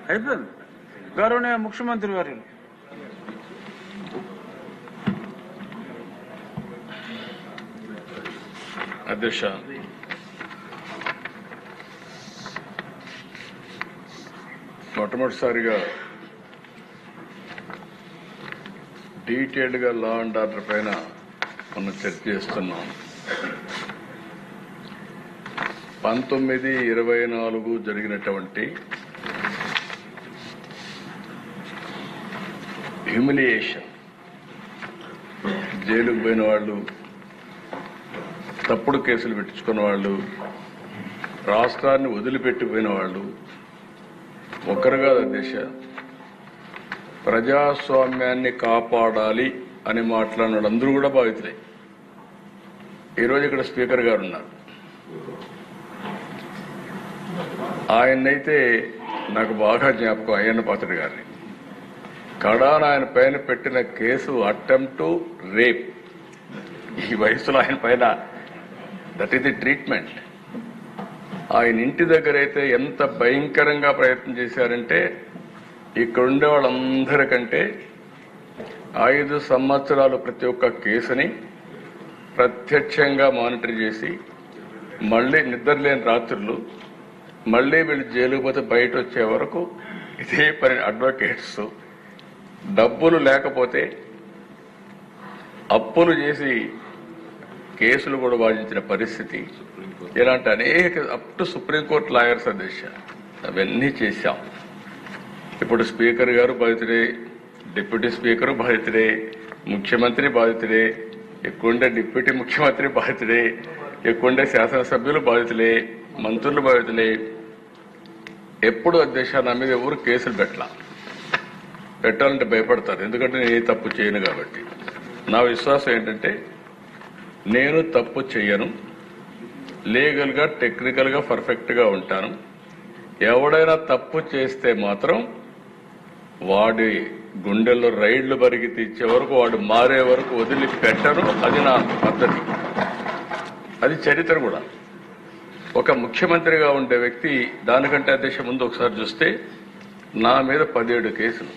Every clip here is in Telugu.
అయిపోయింది. గౌరవనీయ ముఖ్యమంత్రి వర్యులు. అధ్యక్ష, మొట్టమొదటిసారిగా డీటెయిల్డ్గా లా అండ్ ఆర్డర్ పైన మనం చర్చ చేస్తున్నాం. 19/24 జరిగినటువంటి హ్యూమిలియేషన్, జైలుకు పోయిన వాళ్ళు, తప్పుడు కేసులు పెట్టించుకున్న వాళ్ళు, రాష్ట్రాన్ని వదిలిపెట్టిపోయిన వాళ్ళు ఒక్కరు కాదు అధ్యక్ష. ప్రజాస్వామ్యాన్ని కాపాడాలి అని మాట్లాడిన వాళ్ళందరూ కూడా బాధితులే. ఈరోజు ఇక్కడ స్పీకర్ గారు ఉన్నారు. ఆయన్నైతే నాకు బాగా జ్ఞాపకం, అయ్యన్న పాత్రుడు గారిని. కడాన ఆయన పైన పెట్టిన కేసు అటెంప్ట్ టు రేప్. ఈ వయసులో ఆయన పైన దట్ ఈస్ ది ట్రీట్మెంట్. ఆయన ఇంటి దగ్గర అయితే ఎంత భయంకరంగా ప్రయత్నం చేశారంటే, ఇక్కడ ఉండే వాళ్ళందరికంటే 5 సంవత్సరాలు ప్రతి ఒక్క కేసుని ప్రత్యక్షంగా మానిటర్ చేసి, మళ్లీ నిద్రలేని రాత్రులు, మళ్లీ వీళ్ళు జైలుకు పోతే బయట వచ్చే వరకు ఇదే పని. అడ్వకేట్స్ డబ్బులు లేకపోతే అప్పులు చేసి కేసులు కూడా వాదించిన పరిస్థితి. ఇలాంటి అనేక అప్ టు సుప్రీంకోర్టు లాయర్స్ అధ్యక్ష అవన్నీ చేశాం. ఇప్పుడు స్పీకర్ గారు బాధితుడే, డిప్యూటీ స్పీకర్ బాధితుడే, ముఖ్యమంత్రి బాధితుడే, ఎక్కువండే డిప్యూటీ ముఖ్యమంత్రి బాధితుడే, ఎక్కువండే శాసనసభ్యులు బాధితులే, మంత్రులు బాధితులే. ఎప్పుడు అధ్యక్ష నా మీద ఎవరు కేసులు పెట్టాలంటే భయపడతారు, ఎందుకంటే నేను ఏ తప్పు చేయను కాబట్టి. నా విశ్వాసం ఏంటంటే, నేను తప్పు చేయను, లీగల్గా టెక్నికల్గా పర్ఫెక్ట్గా ఉంటాను. ఎవడైనా తప్పు చేస్తే మాత్రం వాడి గుండెల్లో రైళ్లు బరిగి తీర్చే వరకు, వాడు మారే వరకు వదిలిపెట్టను. అది నా పద్ధతి, అది చరిత్ర కూడా. ఒక ముఖ్యమంత్రిగా ఉండే వ్యక్తి దానికంటే అధ్యక్ష ముందు ఒకసారి చూస్తే నా మీద 17 కేసులు.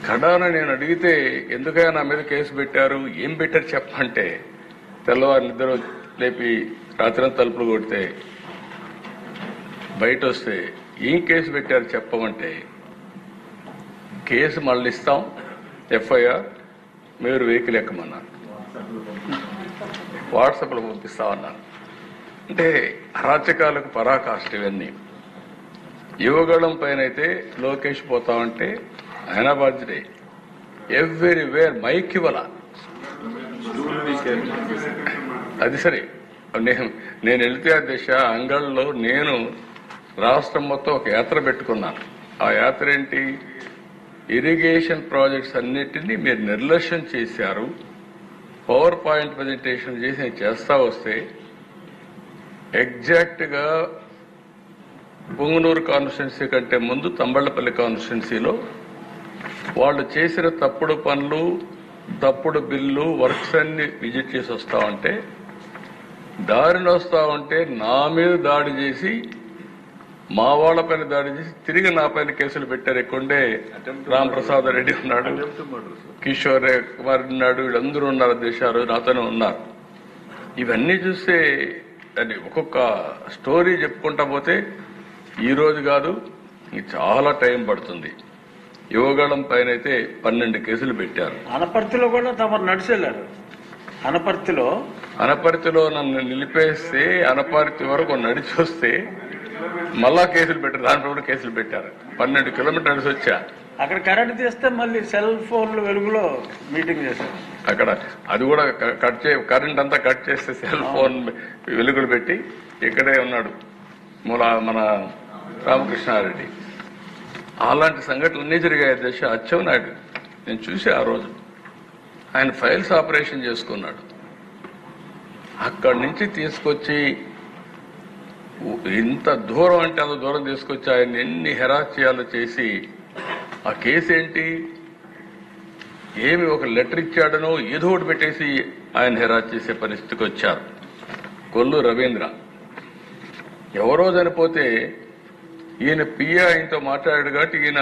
కడాన నేను అడిగితే, ఎందుకైనా నా మీద కేసు పెట్టారు, ఏం పెట్టారు చెప్పంటే, తెల్లవారు నిద్ర లేపి రాత్రి తలుపులు కొడితే బయట వస్తే ఏం కేసు పెట్టారు చెప్పమంటే, కేసు మళ్ళీ ఇస్తాం, ఎఫ్ఐఆర్ మీరు వెహికల్ ఎక్కమన్నారు, వాట్సాప్లో పంపిస్తామన్నారు. అంటే అరాచకాలకు పరాకాష్ట ఇవన్నీ. యువగళం పైన అయితే లోకేష్ పోతామంటే ఆయన బాధ్యతే. ఎవ్రీవేర్ మైక్ ఇవ్వాల. అది సరే, నేను వెళితే అధ్యక్ష అంగళ్ళలో నేను రాష్ట్రం మొత్తం ఒక యాత్ర పెట్టుకున్నాను. ఆ యాత్ర ఏంటి, ఇరిగేషన్ ప్రాజెక్ట్స్ అన్నిటినీ మీరు నిర్లక్ష్యం చేశారు, పవర్ పాయింట్ ప్రజెంటేషన్ చేసి నేను చేస్తా వస్తే ఎగ్జాక్ట్ గా పొంగునూరు కాన్స్టిట్యున్సీ కంటే ముందు తంబళ్లపల్లి కాన్స్టిట్యున్సీలో వాళ్ళు చేసిన తప్పుడు పనులు, తప్పుడు బిల్లు, వర్క్స్ అన్ని విజిట్ చేసి వస్తా ఉంటే, దారిని వస్తా ఉంటే నా మీద దాడి చేసి, మా వాళ్ళ పైన దాడి చేసి తిరిగి నా పైన కేసులు పెట్టారు. ఎక్కువండే రాంప్రసాద్ రెడ్డి ఉన్నాడు, కిషోర్ కుమార్ ఉన్నాడు, వీళ్ళందరూ ఉన్నారు దేశాలు నాతోనే ఉన్నారు. ఇవన్నీ చూస్తే అది ఒక్కొక్క స్టోరీ చెప్పుకుంటా పోతే ఈ రోజు కాదు, చాలా టైం పడుతుంది. యువగళం పైన అయితే 12 కేసులు పెట్టారు. అనపర్తిలో కూడా తమరు నడిచెళ్లారు. అనపర్తిలో నన్ను నిలిపేస్తే అనపర్తి వరకు నడిచి వస్తే మళ్ళా కేసులు పెట్టారు. దానిపై కూడా కేసులు పెట్టారు. 12 కిలోమీటర్లు నడిచి వచ్చా. అక్కడ కరెంట్ తీస్తే మళ్ళీ సెల్ ఫోన్లు వెలుగులో మీటింగ్ చేశారు. అక్కడ అది కూడా కరెంట్ అంతా కట్ చేస్తే సెల్ ఫోన్ వెలుగులు పెట్టి ఇక్కడే ఉన్నాడు మన రామకృష్ణారెడ్డి. అలాంటి సంఘటనలు అన్నీ జరిగాయి అధ్యక్ష. అచ్చెన్నాయుడు నేను చూసి ఆ రోజు ఆయన ఫైల్స్ ఆపరేషన్ చేసుకున్నాడు. అక్కడి నుంచి తీసుకొచ్చి ఇంత దూరం అంటే అంత దూరం తీసుకొచ్చి ఆయన ఎన్ని హెరాస్ చేయాలో చేసి, ఆ కేసు ఏంటి, ఏమి ఒక లెటర్ ఇచ్చాడనో ఏదో ఒకటి పెట్టేసి ఆయన హెరాస్ చేసే పరిస్థితికి వచ్చారు. కొల్లు రవీంద్ర ఎవరో చనిపోతే ఈయన పిఏ ఆయనతో మాట్లాడాడు కాబట్టి ఈయన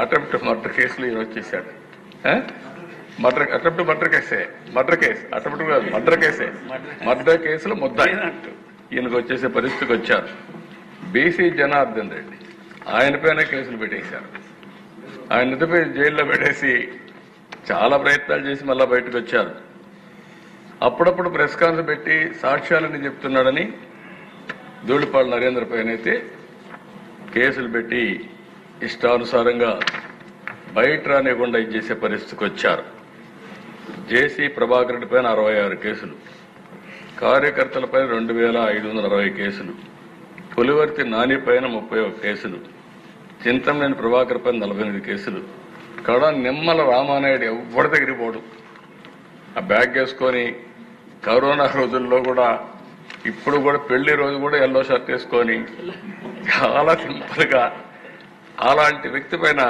అటెంప్ట్ మర్డర్ కేసులో ఈయన వచ్చేసాడు. అటెంప్ట్ మర్డర్ కేసే, మర్డర్ కేసులో ముద్దాయి ఈయనకు వచ్చేసే పరిస్థితికి వచ్చారు. బీసీ జనార్దన్ రెడ్డి ఆయన పైన కేసులు పెట్టేశారు. ఆయన ఎదుపై జైల్లో పెట్టేసి చాలా ప్రయత్నాలు చేసి మళ్ళా బయటకు వచ్చారు. అప్పుడప్పుడు ప్రెస్ కాన్ఫరెన్స్ పెట్టి సాక్ష్యాలని చెప్తున్నాడని ధూళిపాళ నరేంద్ర పైన అయితే కేసులు పెట్టి ఇష్టానుసారంగా బయట రానివ్వకుండా ఇచ్చేసే పరిస్థితికి వచ్చారు. జేసీ ప్రభాకర్ రెడ్డి పైన 66 కేసులు, కార్యకర్తలపై 2560 కేసులు, పులివర్తి నాని పైన 31 కేసులు, చింతమనేని ప్రభాకర్ పైన 48 కేసులు, నిమ్మల రామానాయుడు ఎవరి దగ్గరికి పోడు, ఆ బ్యాగ్ వేసుకొని కరోనా రోజుల్లో కూడా ఇప్పుడు కూడా పెళ్లి రోజు కూడా ఎల్లో షర్ట్ వేసుకొని చాలా సింపుల్ గా అలాంటి వ్యక్తి పైన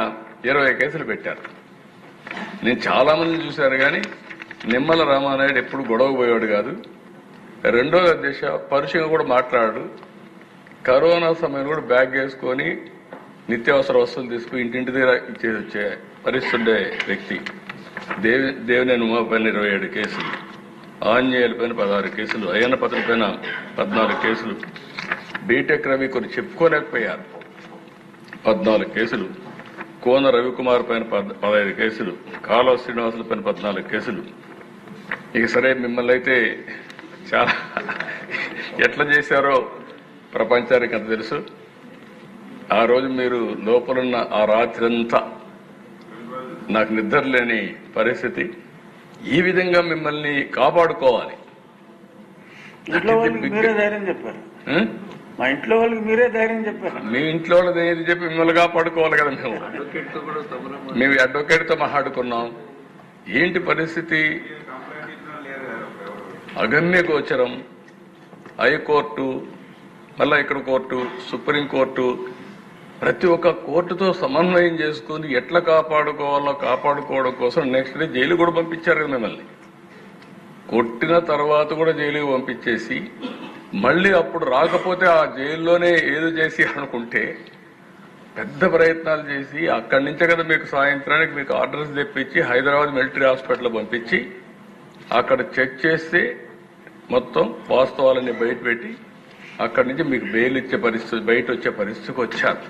20 కేసులు పెట్టారు. నేను చాలా మంది చూశాను కానీ నిమ్మల రామానాయుడు ఎప్పుడు గొడవ పోయాడు కాదు. రెండో అధ్యక్ష పరుషంగా కూడా మాట్లాడు. కరోనా సమయంలో కూడా బ్యాగ్ వేసుకొని నిత్యావసర వస్తువులు తీసుకుని ఇంటింటి దగ్గర ఇచ్చేసి వచ్చే పరిస్థితి ఉండే వ్యక్తి. దేవినేని ఉమా పైన 27 కేసులు, ఆంజనేయుల పైన 16 కేసులు, అయ్యన్న పత్రి పైన 14 కేసులు, బీటెక్ రవి కొన్ని చెప్పుకోలేకపోయారు 14 కేసులు, కోన రవికుమార్ పైన 15 కేసులు, కాలువ శ్రీనివాసుల పైన 14 కేసులు. ఇక సరే మిమ్మల్ని అయితే చాలా ఎట్లా చేశారో ప్రపంచానికి అంత తెలుసు. ఆ రోజు మీరు లోపలున్న ఆ రాత్రంతా నాకు నిద్ర లేని పరిస్థితి. ఈ విధంగా మిమ్మల్ని కాపాడుకోవాలి. ఇంట్లో వాళ్ళకి మీరే ధైర్యం చెప్పారు. మా ఇంట్లో వాళ్ళకి మీరే ధైర్యం చెప్పారు. మీ ఇంట్లో వాళ్ళది ఏది చెప్పి మిమ్మల్ని కాపాడుకోవాలి కదా. మేము అడ్వకేట్ తో మాట్లాడుకున్నాం. ఏంటి పరిస్థితి? అగమ్య గోచరం. హైకోర్టు, మళ్ళా ఇక్కడ కోర్టు, సుప్రీంకోర్టు, ప్రతి ఒక్క కోర్టుతో సమన్వయం చేసుకుని ఎట్లా కాపాడుకోవాలో కాపాడుకోవడం కోసం నెక్స్ట్ డే జైలు కూడా పంపించారు కదా మిమ్మల్ని. కొట్టిన తర్వాత కూడా జైలుకి పంపించేసి మళ్ళీ అప్పుడు రాకపోతే ఆ జైల్లోనే ఏదో చేసి అనుకుంటే పెద్ద ప్రయత్నాలు చేసి అక్కడి నుంచే కదా మీకు సాయంత్రానికి మీకు ఆర్డర్స్ తెప్పించి హైదరాబాద్ మిలిటరీ హాస్పిటల్ పంపించి అక్కడ చెక్ చేస్తే మొత్తం వాస్తవాలన్నీ బయట పెట్టి అక్కడి నుంచి మీకు బెయిల్ ఇచ్చే పరిస్థితి, బయట వచ్చే పరిస్థితికి వచ్చారు.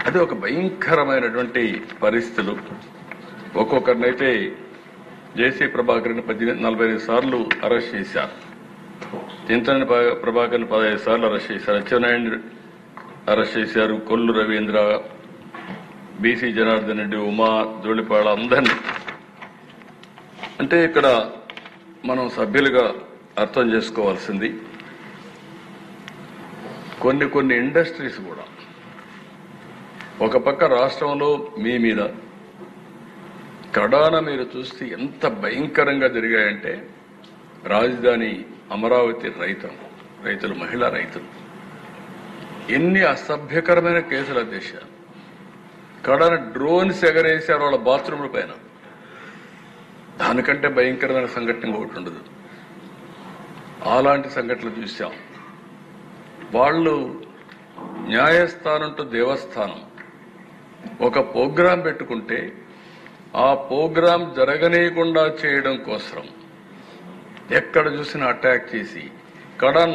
అది ఒక భయంకరమైనటువంటి పరిస్థితులు. ఒక్కొక్కరినైతే జేసీ ప్రభాకర్ని 45 సార్లు అరెస్ట్ చేశారు. చింతనేని ప్రభాకర్ని 15 సార్లు అరెస్ట్ చేశారు. అచ్చెన్నాయుడిని అరెస్ట్ చేశారు. కొల్లు రవీంద్ర, బీసీ జనార్దన్ రెడ్డి, ఉమా, ధూళిపాళ అందరినీ. అంటే ఇక్కడ మనం సభ్యులుగా అర్థం చేసుకోవాల్సింది కొన్ని ఇండస్ట్రీస్ కూడా ఒక పక్క రాష్ట్రంలో మీ మీద కడాన మీరు చూస్తే ఎంత భయంకరంగా జరిగాయంటే రాజధాని అమరావతి రైతులు మహిళా రైతులు ఎన్ని అసభ్యకరమైన కేసుల దిశ. కడాన డ్రోన్స్ ఎగరేశారు వాళ్ళ బాత్రూముల పైన. దానికంటే భయంకరమైన సంఘటన ఒకటి ఉండదు. అలాంటి సంఘటనలు చూశాం. వాళ్ళు న్యాయస్థానం టు దేవస్థానం ఒక ప్రోగ్రాం పెట్టుకుంటే ఆ ప్రోగ్రాం జరగనీయకుండా చేయడం కోసం ఎక్కడ చూసినా అటాక్ చేసి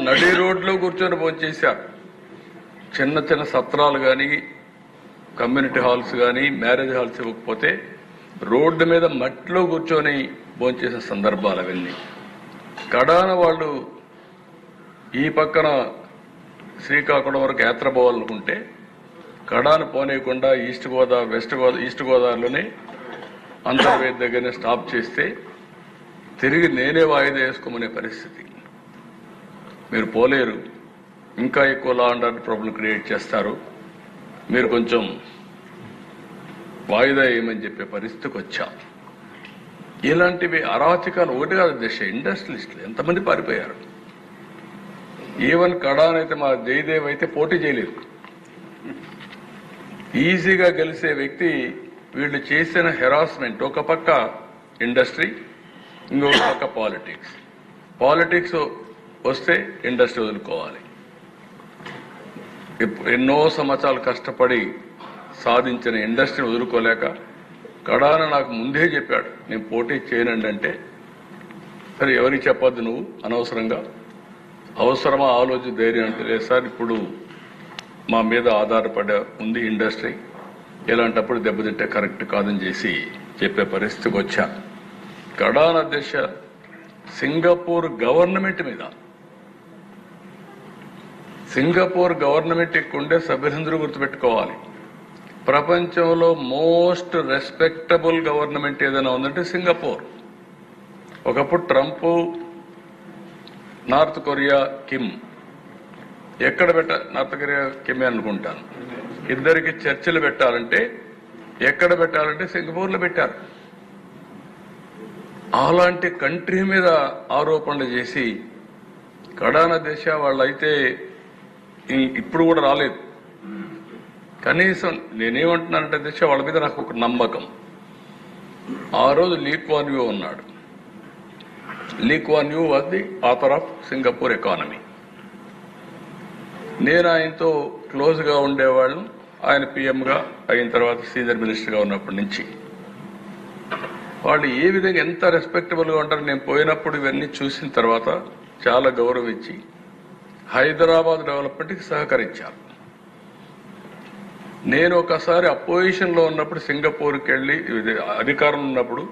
నడి రోడ్లో కూర్చొని భోంచేశారు. చిన్న చిన్న సత్రాలు కానీ కమ్యూనిటీ హాల్స్ కానీ మ్యారేజ్ హాల్స్ ఇవ్వకపోతే రోడ్డు మీద మట్టిలో కూర్చొని భోంచేసిన సందర్భాలు అవన్నీ. వాళ్ళు ఈ పక్కన శ్రీకాకుళం వరకు యాత్ర పోవాలనుకుంటే కడాను పోనీయకుండా ఈస్ట్ గోదావరిలోనే అంతర్వేది దగ్గరనే స్టాప్ చేస్తే తిరిగి నేనే వాయిదా వేసుకోమనే పరిస్థితి. మీరు పోలేరు, ఇంకా ఎక్కువ law and order problem create చేస్తారు, మీరు కొంచెం వాయిదా వేయమని చెప్పే పరిస్థితికి వచ్చాం. ఇలాంటివి అరాచకాలు ఒకటి కాదు దేశ ఇండస్ట్రియలిస్టులు ఎంతమంది పారిపోయారు. ఈవెన్ కడానైతే మా జయదేవ్ అయితే పోటీ చేయలేదు. ఈజీగా గెలిచే వ్యక్తి వీళ్ళు చేసిన హెరాస్మెంట్. ఒక పక్క ఇండస్ట్రీ, ఇంకొక పక్క పాలిటిక్స్ వస్తే ఇండస్ట్రీ వదులుకోవాలి. ఎన్నో సంవత్సరాలు కష్టపడి సాధించిన ఇండస్ట్రీని వదులుకోలేక కడాన నాకు ముందే చెప్పాడు నేను పోటీ చేయనండి అంటే, సరే ఎవరికి చెప్పొద్దు నువ్వు అనవసరంగా, అవసరమా ఆలోచన ధైర్యం అంటే, లేదు సార్ ఇప్పుడు మా మీద ఆధారపడి ఉంది ఇండస్ట్రీ, ఇలాంటప్పుడు దెబ్బతింటే కరెక్ట్ కాదని చేసి చెప్పే పరిస్థితికి వచ్చా. కడాన దిశ సింగపూర్ గవర్నమెంట్ మీద, సింగపూర్ గవర్నమెంట్ ఉండే సభ్యులందరూ గుర్తుపెట్టుకోవాలి, ప్రపంచంలో మోస్ట్ రెస్పెక్టబుల్ గవర్నమెంట్ ఏదైనా ఉందంటే సింగపూర్. ఒకప్పుడు ట్రంప్, నార్త్ కొరియా కిమ్, ఎక్కడ నార్త్ కొరియా కిమ్ అనుకుంటాను, ఇద్దరికి చర్చలు పెట్టాలంటే ఎక్కడ పెట్టాలంటే సింగపూర్లో పెట్టారు. అలాంటి కంట్రీ మీద ఆరోపణలు చేసి కడాన దేశ వాళ్ళైతే ఇప్పుడు కూడా రాలేదు. కనీసం నేనేమంటున్నానంటే దేశ వాళ్ళ మీద నాకు ఒక నమ్మకం. ఆ రోజు లీ క్వాన్ యూ ఉన్నాడు. Lee Kuan Yew was the author of Singapore economy. నేను ఆయనతో క్లోజ్గా ఉండేవాళ్ళం. ఆయన పిఎంగా అయిన తర్వాత సీనియర్ మినిస్టర్గా ఉన్నప్పటి నుంచి వాళ్ళు ఏ విధంగా ఎంత రెస్పెక్టబుల్గా ఉంటారు. నేను పోయినప్పుడు ఇవన్నీ చూసిన తర్వాత చాలా గౌరవించి హైదరాబాద్ డెవలప్మెంట్కి సహకరించారు. నేను ఒకసారి అపోజిషన్లో ఉన్నప్పుడు సింగపూర్కి వెళ్ళి, అధికారంలో ఉన్నప్పుడు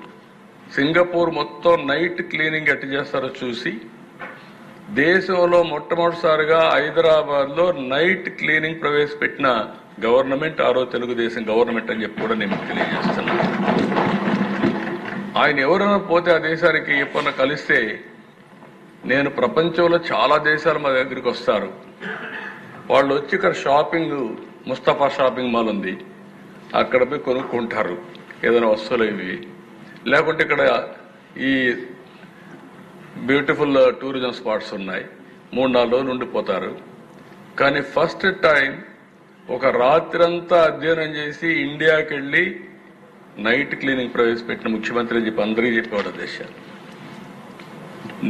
సింగపూర్ మొత్తం నైట్ క్లీనింగ్ ఎట్టు చేస్తారో చూసి, దేశంలో మొట్టమొదటిసారిగా హైదరాబాద్లో నైట్ క్లీనింగ్ ప్రవేశపెట్టిన గవర్నమెంట్ ఆ రోజు తెలుగుదేశం గవర్నమెంట్ అని చెప్పి కూడా నేను తెలియజేస్తున్నాను. ఆయన ఎవరైనా పోతే ఆ దేశానికి ఎప్పుడన్నా కలిస్తే, నేను ప్రపంచంలో చాలా దేశాలు మా దగ్గరికి వస్తారు, వాళ్ళు వచ్చి ఇక్కడ షాపింగ్, ముస్తఫా షాపింగ్ మాల్ ఉంది, అక్కడ పోయి కొనుక్కుంటారు ఏదైనా వస్తువులు ఇవి, లేకుంటే ఇక్కడ ఈ బ్యూటిఫుల్ టూరిజం స్పాట్స్ ఉన్నాయి, 3-4 రోజులు ఉండిపోతారు. కానీ ఫస్ట్ టైం ఒక రాత్రంతా అధ్యయనం చేసి ఇండియాకి వెళ్ళి నైట్ క్లీనింగ్ ప్రవేశపెట్టిన ముఖ్యమంత్రి అని చెప్పి అందరికీ చెప్పేవాడు దేశ.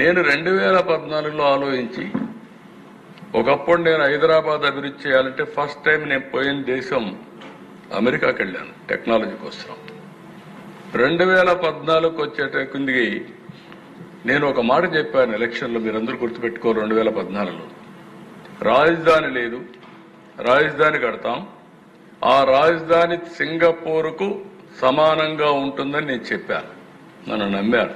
నేను 2014లో ఆలోచించి, ఒకప్పుడు నేను హైదరాబాద్ అభివృద్ధి చేయాలంటే ఫస్ట్ టైం నేను పోయిన దేశం అమెరికాకి వెళ్ళాను టెక్నాలజీ కోసం. 2014కు వచ్చేటకుందికి నేను ఒక మాట చెప్పాను ఎలక్షన్లో, మీరందరూ గుర్తుపెట్టుకో, 2014లో రాజధాని లేదు, రాజధాని కడతాం, ఆ రాజధాని సింగపూర్కు సమానంగా ఉంటుందని నేను చెప్పాను. నన్ను నమ్మారు.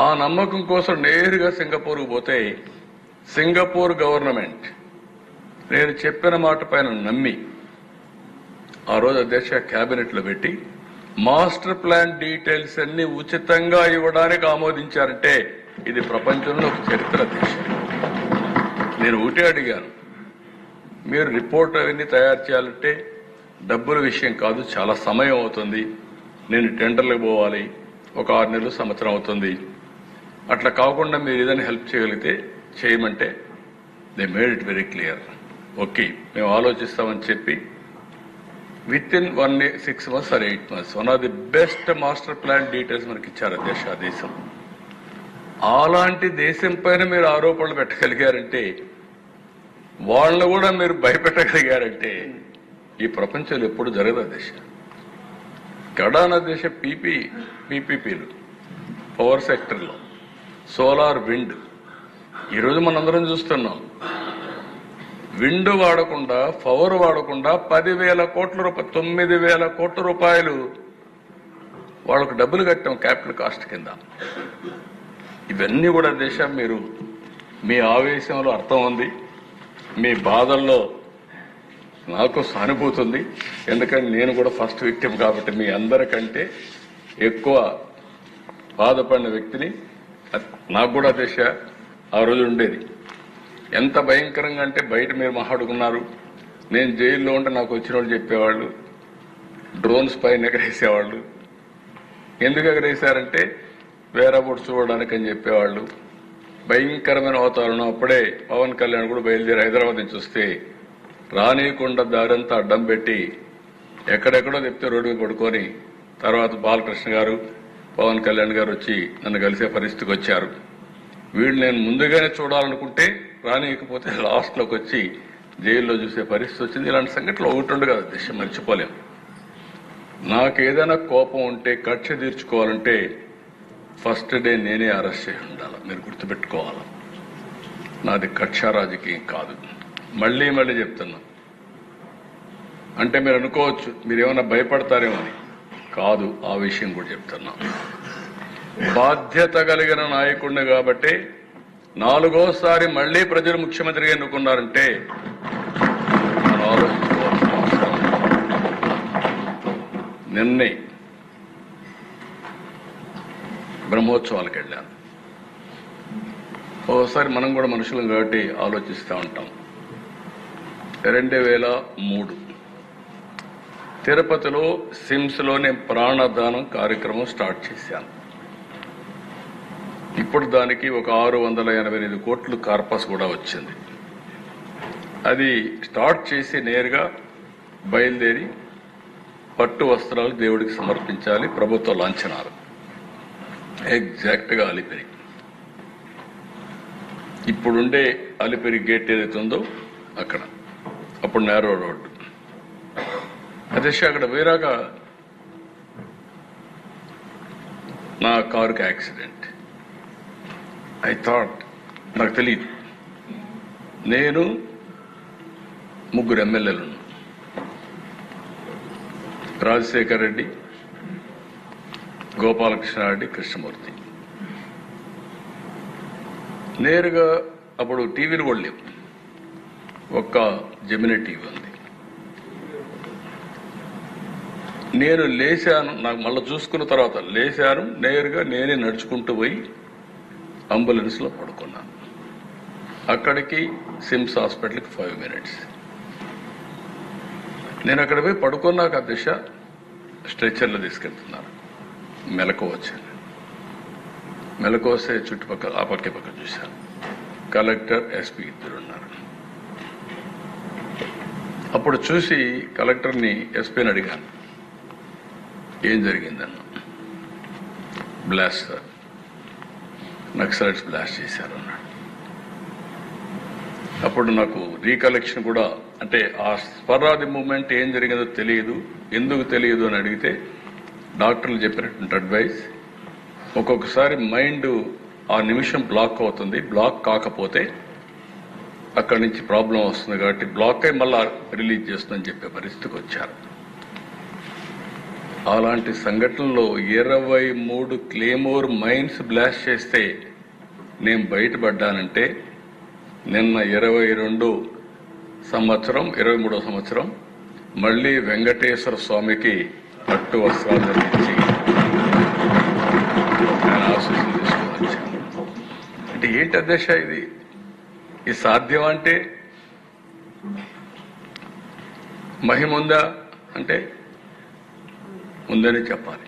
ఆ నమ్మకం కోసం నేరుగా సింగపూర్కు పోతే సింగపూర్ గవర్నమెంట్ నేను చెప్పిన మాట పైన నమ్మి ఆ రోజు అధ్యక్ష క్యాబినెట్లో పెట్టి మాస్టర్ ప్లాన్ డీటెయిల్స్ అన్ని ఉచితంగా ఇవ్వడానికి ఆమోదించారంటే ఇది ప్రపంచంలో ఒక చరిత్ర దేశం. నేను ఒకటే అడిగాను, మీరు రిపోర్ట్ అవన్నీ తయారు చేయాలంటే డబ్బుల విషయం కాదు, చాలా సమయం అవుతుంది, నేను టెండర్లకు పోవాలి, ఒక 6 నెలలు సంవత్సరం అవుతుంది, అట్లా కాకుండా మీరు ఏదైనా హెల్ప్ చేయగలిగితే చేయమంటే they made it very clear. Okay మేము ఆలోచిస్తామని చెప్పి with in 6 months or 8 months one of the best master plan details మనకి ఇచ్చారు ఆ దేశం. అలాంటి దేశం పైన మీరు ఆరోపణలు పెట్టగలిగారంటే, వాళ్ళని కూడా మీరు భయపెట్టగలిగారంటే ఈ ప్రపంచంలో ఎప్పుడు జరగదు దేశ. కడాన దేశ పీపీపీలు పవర్ సెక్టర్లో సోలార్, విండ్, ఈరోజు మనందరం చూస్తున్నాం. విండ్ వాడకుండా, పవర్ వాడకుండా 10,000 కోట్ల రూపాయలు, 9,000 కోట్ల రూపాయలు వాళ్ళకు డబ్బులు కట్టాం క్యాపిటల్ కాస్ట్ కింద. ఇవన్నీ కూడా దేశం, మీరు మీ ఆవేశంలో అర్థం ఉంది, మీ బాధల్లో నాకు సానుభూతి ఉంది, ఎందుకంటే నేను కూడా ఫస్ట్ విక్టిమ్ కాబట్టి మీ అందరికంటే ఎక్కువ బాధపడిన వ్యక్తిని. నాకు కూడా దేశ ఆ రోజు ఉండేది ఎంత భయంకరంగా అంటే, బయట మీరు మాట్లాడుకున్నారు, నేను జైల్లో ఉంటే నాకు వచ్చిన వాళ్ళు చెప్పేవాళ్ళు డ్రోన్స్ పైన ఎగరేసేవాళ్ళు. ఎందుకు ఎగరేశారంటే వేరే బోట్ చూడడానికి అని చెప్పేవాళ్ళు. భయంకరమైన వాతావరణం. అప్పుడే పవన్ కళ్యాణ్ కూడా బయలుదేరి హైదరాబాద్ నుంచి వస్తే రానియకుండా దారంతా అడ్డం పెట్టి ఎక్కడెక్కడో చెప్తే రోడ్డు మీద పడుకొని, తర్వాత బాలకృష్ణ గారు, పవన్ కళ్యాణ్ గారు వచ్చి నన్ను కలిసే పరిస్థితికి వచ్చారు. వీళ్ళు నేను ముందుగానే చూడాలనుకుంటే రానియకపోతే లాస్ట్లోకి వచ్చి జైల్లో చూసే పరిస్థితి వచ్చింది. ఇలాంటి సంఘటనలు ఒకటి ఉండు కదా దిశ మర్చిపోలేం. నాకు ఏదైనా కోపం ఉంటే కక్ష తీర్చుకోవాలంటే ఫస్ట్ డే నేనే అరెస్ట్ చేసి ఉండాలి. మీరు గుర్తుపెట్టుకోవాలి, నాది కక్ష రాజకీయం కాదు. మళ్ళీ మళ్ళీ చెప్తున్నా. అంటే మీరు అనుకోవచ్చు మీరేమైనా భయపడతారేమో అని. కాదు, ఆ విషయం కూడా చెప్తున్నా. బాధ్యత కలిగిన నాయకుడిని కాబట్టి 4వసారి మళ్లీ ప్రజలు ముఖ్యమంత్రిగా ఎన్నుకున్నారంటే మనం ఆలోచించుకోవాల్సిన అవసరం. నిన్నే బ్రహ్మోత్సవాలకు వెళ్ళాను. ఓసారి మనం కూడా మనుషులం కాబట్టి ఆలోచిస్తూ ఉంటాం. 2003 తిరుపతిలో సిమ్స్లో నేను ప్రాణదానం కార్యక్రమం స్టార్ట్ చేశాను. ఇప్పుడు దానికి ఒక 688 కోట్లు కార్పస్ కూడా వచ్చింది. అది స్టార్ట్ చేసి నేరుగా బయలుదేరి పట్టు వస్త్రాలు దేవుడికి సమర్పించాలి, ప్రభుత్వ లాంఛనాలు. ఎగ్జాక్ట్గా అలిపిరి, ఇప్పుడుండే అలిపిరి గేట్ ఏదైతే ఉందో అక్కడ, అప్పుడు నేరో రోడ్డు. అదే అక్కడ వేరాక నా కారుకి యాక్సిడెంట్. ఐ థాట్, నాకు తెలియదు, నేను 3 ఎమ్మెల్యేలు, రాజశేఖర్ రెడ్డి, గోపాలకృష్ణారెడ్డి, కృష్ణమూర్తి. నేరుగా అప్పుడు టీవీలు కూడా లేవు, ఒక్క జెమినీ టీవీ ఉంది. నేను లేచాను, నాకు మళ్ళీ చూసుకున్న తర్వాత లేచాను, నేరుగా నేనే నడుచుకుంటూ పోయి అంబులెన్స్ లో పడుకున్నాను. అక్కడికి సిమ్స్ హాస్పిటల్కి 5 minutes. నేను అక్కడ పోయి పడుకున్నాక దిశ స్ట్రెచ్చర్లో తీసుకెళ్తున్నారు. మెలకు వచ్చాను. మెలకు వస్తే చుట్టుపక్కల ఆ పక్క చూశాను. కలెక్టర్, ఎస్పీ ఇద్దరు ఉన్నారు. అప్పుడు చూసి కలెక్టర్ని, ఎస్పీని అడిగాను, ఏం జరిగిందన్న. బ్లాస్ట్ సార్, నక్సలైట్స్ బ్లాస్ట్ చేశారు అన్నాడు. అప్పుడు నాకు రీకలెక్షన్ కూడా, అంటే ఆ స్పరాది మూమెంట్ ఏం జరిగిందో తెలియదు, ఎందుకు తెలియదు అని అడిగితే డాక్టర్లు చెప్పినటువంటి అడ్వైస్, ఒక్కొక్కసారి మైండ్ ఆ నిమిషం బ్లాక్ అవుతుంది, బ్లాక్ కాకపోతే అక్కడి నుంచి ప్రాబ్లం వస్తుంది కాబట్టి బ్లాక్ అయి మళ్ళా రిలీజ్ చేస్తుందని చెప్పే పరిస్థితికి వచ్చారు. అలాంటి సంఘటనలో 23 క్లేమోర్ మైన్స్ బ్లాస్ట్ చేస్తే నేను బయటపడ్డానంటే నిన్న 22వ సంవత్సరం 23వ సంవత్సరం మళ్లీ వెంకటేశ్వర స్వామికి పట్టు వస్త్రాలు ధరించి నేను ఆశీస్సులు తీసుకుని వచ్చాను. అంటే ఏంటి అధ్యక్ష ఇది సాధ్యం అంటే మహిముందా అంటే ఉందని చెప్పాలి.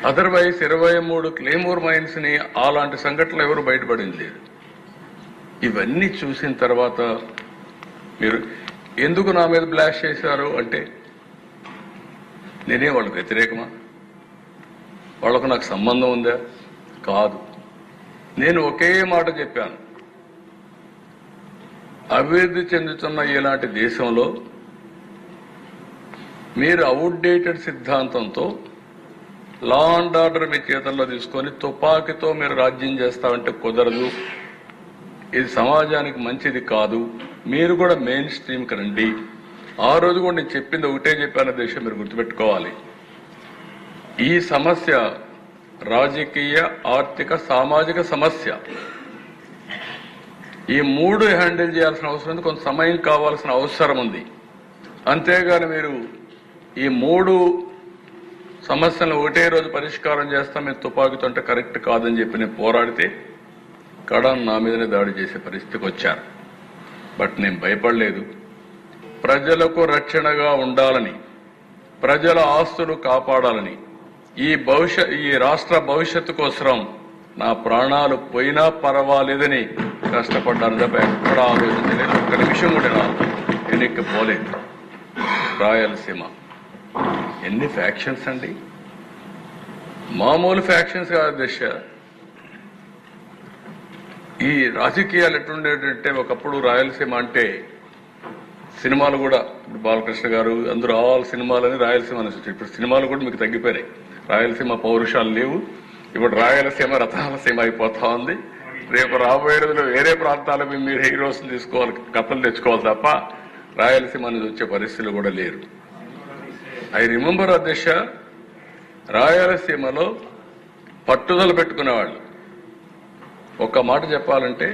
అదర్వైజ్ 23 క్లేమోర్ మైన్స్ ని అలాంటి సంఘటనలు ఎవరు బయటపడింది లేదు. ఇవన్నీ చూసిన తర్వాత మీరు ఎందుకు నా మీద బ్లాస్ట్ చేశారు అంటే నేనే వాళ్ళకు వ్యతిరేకమా? వాళ్లకు నాకు సంబంధం ఉందా? కాదు. నేను ఒకే మాట చెప్పాను, అభివృద్ధి చెందుతున్న ఇలాంటి దేశంలో మీరు అవుట్డేటెడ్ సిద్ధాంతంతో లా అండ్ ఆర్డర్ మీ చేతుల్లో తీసుకొని తుపాకీతో మీరు రాజ్యం చేస్తామంటే కుదరదు. ఇది సమాజానికి మంచిది కాదు. మీరు కూడా మెయిన్ స్ట్రీమ్కి రండి. ఆ రోజు కూడా నేను చెప్పింది ఒకటే చెప్పాను దేశం, మీరు గుర్తుపెట్టుకోవాలి. ఈ సమస్య రాజకీయ, ఆర్థిక, సామాజిక సమస్య. ఈ 3 హ్యాండిల్ చేయాల్సిన అవసరం ఉంది, కొంత సమయం కావాల్సిన అవసరం ఉంది. అంతేగాని మీరు ఈ 3 సమస్యలను ఒకటే రోజు పరిష్కారం చేస్తాం మీరు తుపాకీతో అంటే కరెక్ట్ కాదని చెప్పి నేను పోరాడితే కడాన్ నా మీదనే దాడి చేసే పరిస్థితికి వచ్చారు. బట్ నేను భయపడలేదు. ప్రజలకు రక్షణగా ఉండాలని, ప్రజల ఆస్తులు కాపాడాలని, ఈ రాష్ట్ర భవిష్యత్తు కోసం నా ప్రాణాలు పోయినా పర్వాలేదని కష్టపడ్డాను తప్ప ఎక్కడ ఆలోచించలేదు. ఒక్క నిమిషం కూడా నా వెనక్కి పోలేదు. రాయలసీమ ఎన్ని ఫ్యాక్షన్స్ అండి, మామూలు ఫ్యాక్షన్స్ కాదు దిశ. ఈ రాజకీయాలు ఎట్లుండేటంటే ఒకప్పుడు రాయలసీమ అంటే సినిమాలు కూడా ఇప్పుడు బాలకృష్ణ గారు అందరూ ఆల్ సినిమాలని రాయలసీమ అని వచ్చారు. ఇప్పుడు సినిమాలు కూడా మీకు తగ్గిపోయినాయి. రాయలసీమ పౌరుషాలు లేవు. ఇప్పుడు రాయలసీమ రతనాలసీమ అయిపోతా ఉంది. రేపు రాబోయే రోజుల్లో వేరే ప్రాంతాలకు మీరు హీరోస్ తీసుకోవాలి, కథలు తెచ్చుకోవాలి తప్ప రాయలసీమ అనేది వచ్చే పరిస్థితులు కూడా లేరు. ఐ రిమెంబర్ అధ్యక్ష, రాయలసీమలో పట్టుదల పెట్టుకునేవాళ్ళు. ఒక్క మాట చెప్పాలంటే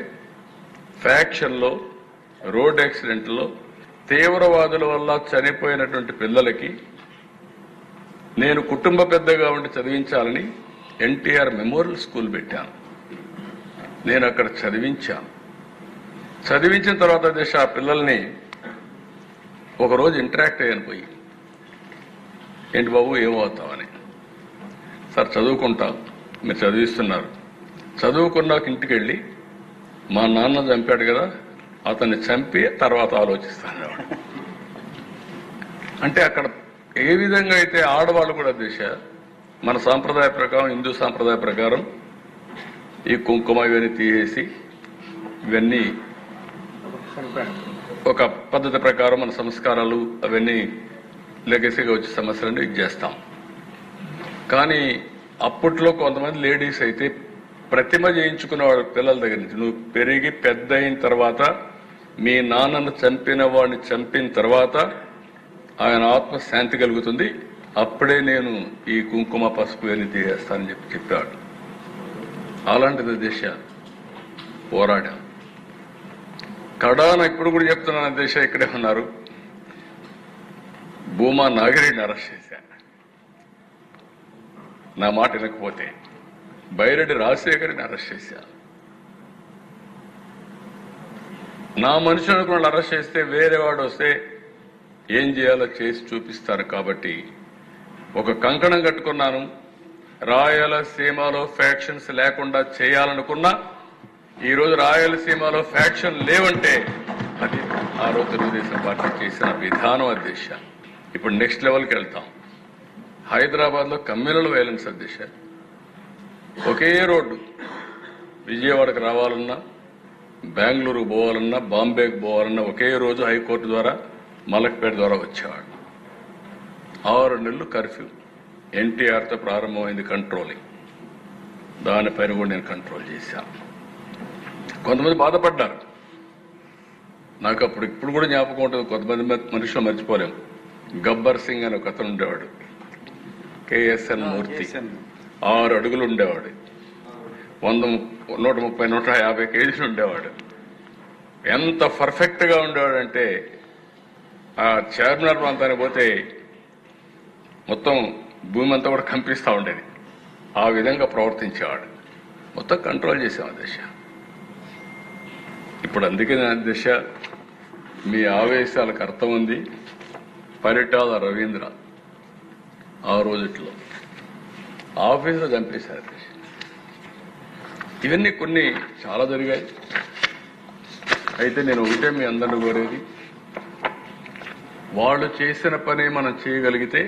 ఫ్యాక్షన్లో, రోడ్ యాక్సిడెంట్లో తీవ్రవాదుల వల్ల చనిపోయినటువంటి పిల్లలకి నేను కుటుంబ పెద్దగా ఉండి చదివించాలని ఎన్టీఆర్ మెమోరియల్ స్కూల్ పెట్టాను. నేను అక్కడ చదివించాను. చదివించిన తర్వాత దేశ ఆ పిల్లల్ని ఒకరోజు ఇంటరాక్ట్ అయ్యాను పోయి, ఏంటి బాబు ఏమవుతామని. సార్ చదువుకుంటాం, మీరు చదివిస్తున్నారు, చదువుకున్నాక ఇంటికి వెళ్ళి మా నాన్న చంపాడు కదా, అతన్ని చంపి తర్వాత ఆలోచిస్తాను. అంటే అక్కడ ఏ విధంగా అయితే ఆడవాళ్ళు కూడా దిశ మన సాంప్రదాయ ప్రకారం, హిందూ సాంప్రదాయ ప్రకారం ఈ కుంకుమ ఇవన్నీ తీసేసి ఇవన్నీ ఒక పద్ధతి ప్రకారం మన సంస్కారాలు అవన్నీ లెగసీగా వచ్చే సమస్యలను ఇది చేస్తాం. కానీ అప్పట్లో కొంతమంది లేడీస్ అయితే ప్రతిమ చేయించుకునేవాడు పిల్లల దగ్గర నుంచి. నువ్వు పెరిగి పెద్ద అయిన తర్వాత మీ నాన్నను చంపిన వాడిని చంపిన తర్వాత ఆయన ఆత్మ శాంతి కలుగుతుంది, అప్పుడే నేను ఈ కుంకుమ పసుపు అని తీసేస్తానని చెప్పాడు. అలాంటిది దిశ పోరాడాం. కడాన ఇప్పుడు కూడా చెప్తున్నాను దిశ, ఇక్కడే ఉన్నారు, భూమా నాగిరెడ్డిని అరెస్ట్ చేశా నా మాట వినకపోతే. బైరెడ్డి రాజశేఖర్ని అరెస్ట్ చేశా. నా మనిషి అనుకున్న అరెస్ట్ చేస్తే వేరే వాడు వస్తే ఏం చేయాలో చేసి చూపిస్తారు. కాబట్టి ఒక కంకణం కట్టుకున్నాను, రాయలసీమలో ఫ్యాక్షన్స్ లేకుండా చేయాలనుకున్నా. ఈరోజు రాయలసీమలో ఫ్యాక్షన్ లేవంటే అది ఆ రోజు తెలుగుదేశం పార్టీ చేసిన విధానం అధ్యక్ష. ఇప్పుడు నెక్స్ట్ లెవెల్కి వెళ్తాం. హైదరాబాద్ లో కమ్యూనల్ వైలెన్స్ అధ్యక్ష. ఒకే రోడ్డు విజయవాడకు రావాలన్నా, బెంగళూరు పోవాలన్నా, బాంబేకి పోవాలన్నా ఒకే రోజు హైకోర్టు ద్వారా మలక్పేట ద్వారా వచ్చేవాడు. 6 నెలలు కర్ఫ్యూ ఎన్టీఆర్తో ప్రారంభమైంది కంట్రోలింగ్. దానిపైన కూడా నేను కంట్రోల్ చేశాను. కొంతమంది బాధపడ్డారు. నాకు అప్పుడు ఇప్పుడు కూడా జ్ఞాపకం ఉంటుంది, కొంతమంది మనుషులు మర్చిపోలేము. గబ్బర్ సింగ్ అని ఒక అతను ఉండేవాడు, కేఎస్ఎన్ మూర్తి, 6 అడుగులు ఉండేవాడు, 130, 150 కేజీలు ఉండేవాడు. ఎంత పర్ఫెక్ట్ గా ఉండేవాడంటే ఆ చార్మినార్ ప్రాంతానికి పోతే మొత్తం భూమి అంతా కూడా కంపిస్తూ ఉండేది. ఆ విధంగా ప్రవర్తించేవాడు. మొత్తం కంట్రోల్ చేసాం దిశ. ఇప్పుడు అందుకే దిశ మీ ఆవేశాలకు అర్థం ఉంది. పరిటాల రవీంద్ర ఆ రోజుట్లో ఆఫీసులో చంపేశారు దిశ. ఇవన్నీ కొన్ని చాలా జరిగాయి. అయితే నేను ఒకటే మీ అందరిని కోరేది, వాళ్ళు చేసిన పని మనం చేయగలిగితే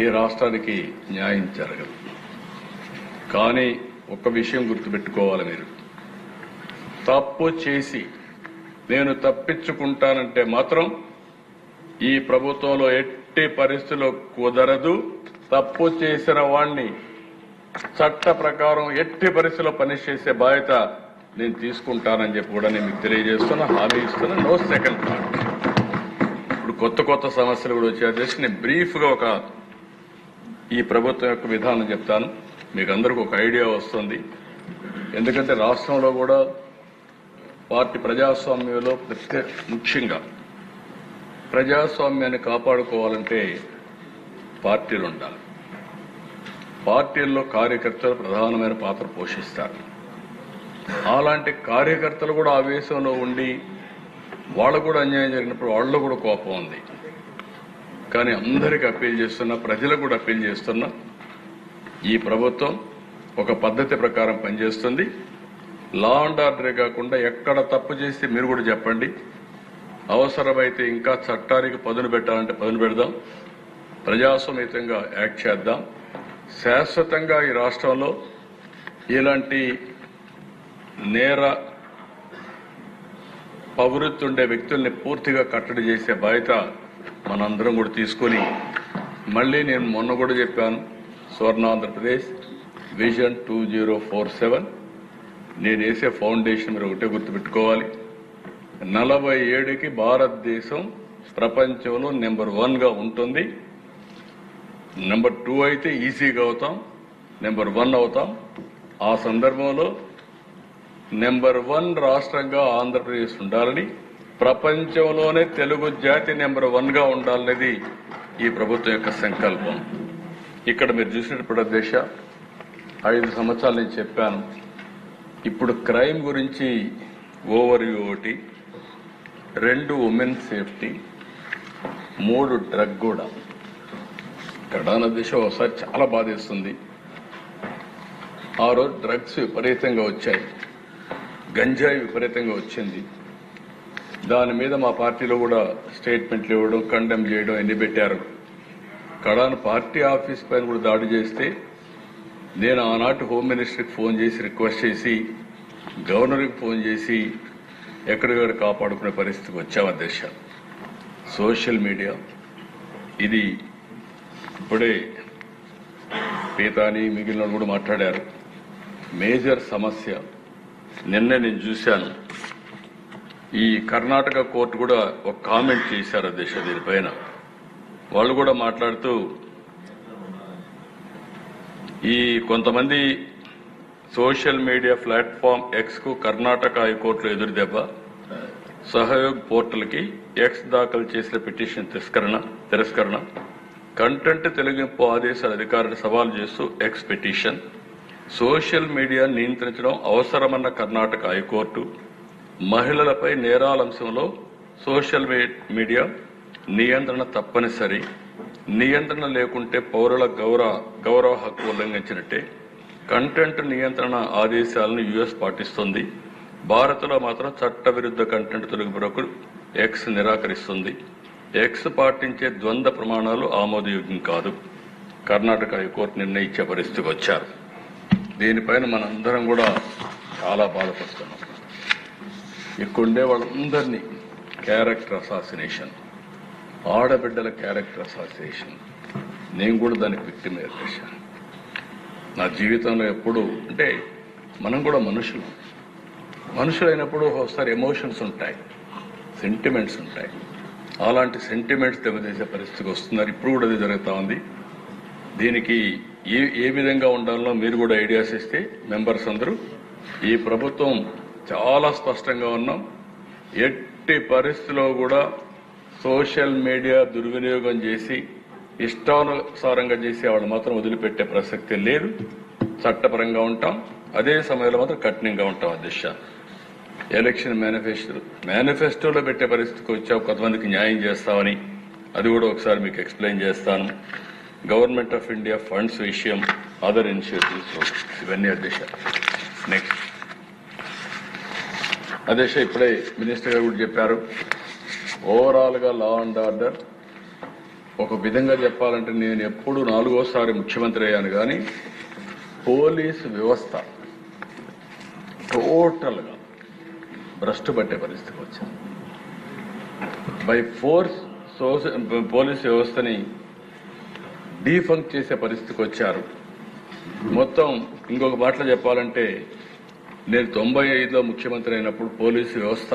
ఈ రాష్ట్రానికి న్యాయం జరగదు. కానీ ఒక్క విషయం గుర్తుపెట్టుకోవాలి, మీరు తప్పు చేసి నేను తప్పించుకుంటానంటే మాత్రం ఈ ప్రభుత్వంలో ఎట్టి పరిస్థితుల్లో కుదరదు. తప్పు చేసిన వాణ్ణి చట్ట ప్రకారం ఎట్టి పరిస్థితుల్లో పనిష్ చేసే బాధ్యత నేను తీసుకుంటానని చెప్పి కూడా నేను మీకు తెలియజేస్తున్నా, హామీ ఇస్తున్నా. No second thought. ఇప్పుడు కొత్త సమస్యలు కూడా వచ్చాయి. నేను బ్రీఫ్ గా ఒక ఈ ప్రభుత్వం యొక్క విధానం చెప్తాను, మీకు అందరికీ ఒక ఐడియా వస్తుంది. ఎందుకంటే రాష్ట్రంలో కూడా పార్టీ ప్రజాస్వామ్యంలో ముఖ్యంగా ప్రజాస్వామ్యాన్ని కాపాడుకోవాలంటే పార్టీలు ఉండాలి. పార్టీల్లో కార్యకర్తలు ప్రధానమైన పాత్ర పోషిస్తారు. అలాంటి కార్యకర్తలు కూడా ఆవేశంలో ఉండి వాళ్ళకు కూడా అన్యాయం జరిగినప్పుడు వాళ్ళలో కూడా కోపం ఉంది. కానీ అందరికీ అప్పీల్ చేస్తున్నా, ప్రజలకు కూడా అప్పీల్ చేస్తున్నా, ఈ ప్రభుత్వం ఒక పద్ధతి ప్రకారం పనిచేస్తుంది. లా అండ్ ఆర్డరే కాకుండా ఎక్కడ తప్పు చేస్తే మీరు కూడా చెప్పండి. అవసరమైతే ఇంకా చట్టానికి పదును పెట్టాలంటే పదును పెడదాం. ప్రజాస్వామ్యంగా యాక్ట్ చేద్దాం. శాశ్వతంగా ఈ రాష్ట్రంలో ఇలాంటి నేర ప్రవృత్తి ఉండే వ్యక్తుల్ని పూర్తిగా కట్టడి చేసే బాధ్యత మనందరం కూడా తీసుకొని, మళ్ళీ నేను మొన్న కూడా చెప్పాను, స్వర్ణాంధ్రప్రదేశ్ విజన్ 2047 నేను వేసే ఫౌండేషన్ మీరు ఒకటే గుర్తుపెట్టుకోవాలి. 47కి భారతదేశం ప్రపంచంలో నెంబర్ 1గా ఉంటుంది. నెంబర్ 2 అయితే ఈజీగా అవుతాం, నెంబర్ 1 అవుతాం. ఆ సందర్భంలో నెంబర్ 1 రాష్ట్రంగా ఆంధ్రప్రదేశ్ ఉండాలని, ప్రపంచంలోనే తెలుగు జాతి నెంబర్ 1గా ఉండాలనేది ఈ ప్రభుత్వం యొక్క సంకల్పం. ఇక్కడ మీరు చూసినప్పుడు దేశ 5 సంవత్సరాలు నేను చెప్పాను. ఇప్పుడు క్రైమ్ గురించి ఓవర్వ్యూ ఒకటి, 2 ఉమెన్ సేఫ్టీ, 3 డ్రగ్ కూడా. కడాన దిశ ఒకసారి చాలా బాధేస్తుంది. ఆ రోజు డ్రగ్స్ విపరీతంగా వచ్చాయి, గంజాయి విపరీతంగా వచ్చింది. దాని మీద మా పార్టీలో కూడా స్టేట్మెంట్లు ఇవ్వడం, కండెమ్ చేయడం అన్ని పెట్టారు. కడాన పార్టీ ఆఫీస్ పైన కూడా దాడి చేస్తే నేను ఆనాటి హోమ్ మినిస్టర్కి ఫోన్ చేసి రిక్వెస్ట్ చేసి, గవర్నర్కి ఫోన్ చేసి ఎక్కడికక్కడ కాపాడుకునే పరిస్థితికి వచ్చాం అధ్యక్ష. సోషల్ మీడియా ఇది ఇప్పుడే పీతాని మిగిలిన కూడా మాట్లాడారు. మేజర్ సమస్య. నిన్న నేను చూశాను, ఈ కర్ణాటక కోర్టు కూడా ఒక కామెంట్ చేశారు అధ్యక్ష దీనిపైన. వాళ్ళు కూడా మాట్లాడుతూ, ఈ కొంతమంది సోషల్ మీడియా ప్లాట్ఫామ్ ఎక్స్ కు కర్ణాటక హైకోర్టులో ఎదురు దెబ్బ, సహయోగ్ పోర్టల్ కి ఎక్స్ దాఖలు చేసిన పిటిషన్ తిరస్కరణ, కంటెంట్ తొలగింపు ఆదేశాల అధికారులు సవాల్ చేస్తూ ఎక్స్ పిటిషన్, సోషల్ మీడియా నియంత్రించడం అవసరమన్న కర్ణాటక హైకోర్టు, మహిళలపై నేరాల అంశంలో సోషల్ మీడియా నియంత్రణ తప్పనిసరి, నియంత్రణ లేకుంటే పౌరుల గౌరవ హక్కు ఉల్లంఘించినట్టే, కంటెంట్ నియంత్రణ ఆదేశాలను యుఎస్ పాటిస్తుంది, భారత్లో మాత్రం చట్టవిరుద్ధ కంటెంట్ తొలగింపునకు ఎక్స్ నిరాకరిస్తుంది, ఎక్స్ పాటించే ద్వంద్వ ప్రమాణాలు ఆమోదయోగ్యం కాదు. కర్ణాటక హైకోర్టు నిర్ణయించే పరిస్థితికి వచ్చారు. దీనిపైన మనందరం కూడా చాలా బాధపడుతున్నాం. ఇక్కడుండే వాళ్ళందరినీ క్యారెక్టర్ అసాసినేషన్, ఆడబిడ్డల క్యారెక్టర్ అసాసినేషన్, నేను కూడా దానికి విక్టిమ్ అయ్యాను. నా జీవితంలో ఎప్పుడు అంటే మనం కూడా మనుషులైనప్పుడు ఒకసారి ఎమోషన్స్ ఉంటాయి, సెంటిమెంట్స్ ఉంటాయి. అలాంటి సెంటిమెంట్స్ దెబ్బతీసే పరిస్థితికి వస్తున్నారు. ఇప్పుడు కూడా అది జరుగుతూ ఉంది. దీనికి ఏ విధంగా ఉండాలో మీరు కూడా ఐడియాస్ ఇస్తే మెంబర్స్ అందరూ, ఈ ప్రభుత్వం చాలా స్పష్టంగా ఉన్నాం. ఎట్టి పరిస్థితిలో కూడా సోషల్ మీడియా దుర్వినియోగం చేసి ఇష్టానుసారంగా చేసి వాళ్ళు మాత్రం వదిలిపెట్టే ప్రసక్తి లేదు. చట్టపరంగా ఉంటాం, అదే సమయంలో మాత్రం కఠినంగా ఉంటాం అధ్యక్ష. ఎలక్షన్ మేనిఫెస్టోలో పెట్టే పరిస్థితికి వచ్చావు, కొంతమందికి న్యాయం చేస్తామని, అది కూడా ఒకసారి మీకు ఎక్స్ప్లెయిన్ చేస్తాను. గవర్నమెంట్ ఆఫ్ ఇండియా ఫండ్స్ విషయం, అదర్ ఇనిషియేటివ్స్, ఇవన్నీ అధ్యక్ష. నెక్స్ట్ అధ్యక్ష, ఇప్పుడే మినిస్టర్ గారు కూడా చెప్పారు, ఓవరాల్ గా లా అండ్ ఆర్డర్ ఒక విధంగా చెప్పాలంటే నేను ఎప్పుడు 4వ ముఖ్యమంత్రి అయ్యాను, కానీ పోలీసు వ్యవస్థ టోటల్ గా భ్రష్టు పట్టే పరిస్థితికి వచ్చాను. బై ఫోర్స్ పోలీసు వ్యవస్థని డీఫంక్ చేసే పరిస్థితికి వచ్చారు. మొత్తం ఇంకొక మాటలో చెప్పాలంటే, నేను 95లో ముఖ్యమంత్రి అయినప్పుడు పోలీసు వ్యవస్థ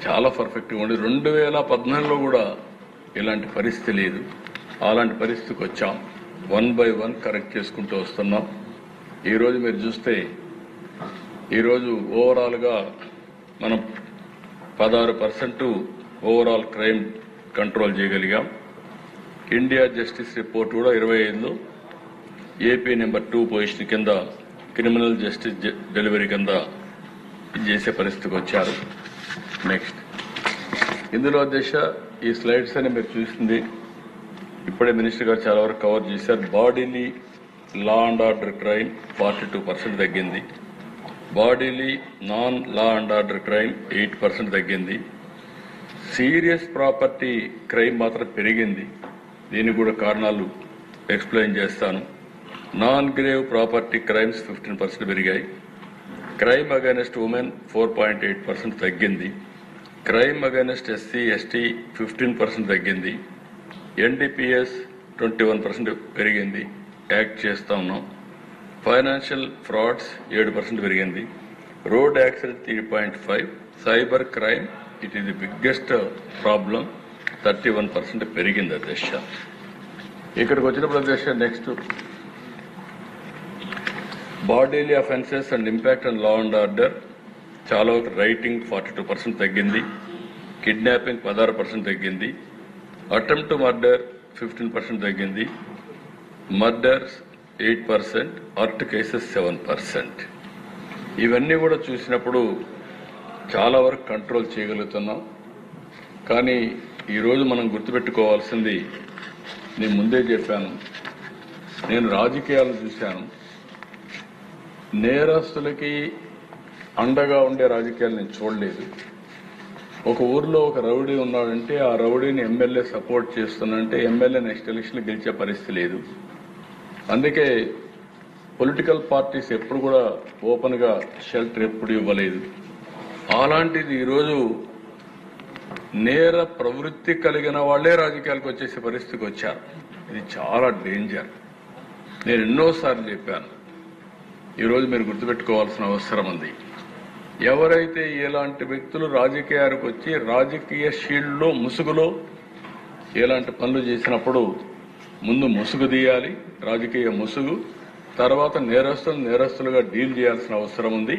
చాలా పర్ఫెక్ట్గా ఉండి 2014లో కూడా ఇలాంటి పరిస్థితి లేదు. అలాంటి పరిస్థితికి వచ్చాం. 1 by 1 కరెక్ట్ చేసుకుంటూ వస్తున్నాం. ఈరోజు మీరు చూస్తే ఈరోజు ఓవరాల్గా మనం 16% ఓవరాల్ క్రైమ్ కంట్రోల్ చేయగలిగాం. ఇండియా జస్టిస్ రిపోర్ట్ కూడా 25లో ఏపీ నెంబర్ 2 పొజిషన్ కింద క్రిమినల్ జస్టిస్ డెలివరీ కింద చేసే పరిస్థితికి వచ్చారు. నెక్స్ట్ ఇందులో అధ్యక్ష ఈ స్లైడ్స్ అని మీరు చూసింది ఇప్పుడే మినిస్టర్ గారు చాలా వరకు కవర్ చేశారు. Bodily law and order crime 42% తగ్గింది, bodily non law and order crime 8% తగ్గింది, సీరియస్ ప్రాపర్టీ క్రైమ్ మాత్రం పెరిగింది. దీనికి కూడా కారణాలు ఎక్స్ప్లెయిన్ చేస్తాను. నాన్ గ్రేవ్ ప్రాపర్టీ క్రైమ్స్ 15% పెరిగాయి, క్రైమ్ అగైనెస్ట్ ఉమెన్ 4.8% తగ్గింది. క్రైమ్ అగైనెస్ట్ ఎస్సీ ఎస్టీ 15% తగ్గింది. ఎన్డీపీఎస్ 21% పెరిగింది, యాక్ట్ చేస్తా ఉన్నాం. ఫైనాన్షియల్ ఫ్రాడ్స్ 7% పెరిగింది. Road accident 3.5. Cyber crime it is the biggest problem, 31% పెరిగింది అధ్యక్ష. ఇక్కడికి వచ్చినప్పుడు అధ్యక్ష next bodily offences and impact and law and order చాలా రైటింగ్ 42% తగ్గింది. కిడ్నాపింగ్ 16% తగ్గింది. అటెంప్ట్ టు మర్డర్ 15% తగ్గింది. Murders 8%, hurt cases 7%. ఇవన్నీ కూడా చూసినప్పుడు చాలా వరకు కంట్రోల్ చేయగలుగుతున్నాం. కానీ ఈరోజు మనం గుర్తుపెట్టుకోవాల్సింది, నేను ముందే చెప్పాను, నేను రాజకీయాలు చూశాను. నేరస్తులకి అండగా ఉండే రాజకీయాలు నేను చూడలేదు. ఒక ఊర్లో ఒక రౌడీ ఉన్నాడంటే ఆ రౌడీని ఎమ్మెల్యే సపోర్ట్ చేస్తున్నాడంటే ఎమ్మెల్యే నెక్స్ట్ ఎలక్షన్ గెలిచే పరిస్థితి లేదు. అందుకే పొలిటికల్ పార్టీస్ ఎప్పుడు కూడా ఓపెన్ గా షెల్టర్ ఎప్పుడు ఇవ్వలేదు. అలాంటిది ఈరోజు నేర ప్రవృత్తి కలిగిన వాళ్లే రాజకీయాలకు వచ్చేసే పరిస్థితికి వచ్చారు. ఇది చాలా డేంజర్. నేను ఎన్నోసార్లు చెప్పాను, ఈరోజు మీరు గుర్తుపెట్టుకోవాల్సిన అవసరం ఉంది. ఎవరైతే ఇలాంటి వ్యక్తులు రాజకీయాలకు వచ్చి రాజకీయ షీల్డ్లో ముసుగులో ఇలాంటి పనులు చేసినప్పుడు ముందు ముసుగు తీయాలి, రాజకీయ ముసుగు. తర్వాత నేరస్తులుగా డీల్ చేయాల్సిన అవసరం ఉంది.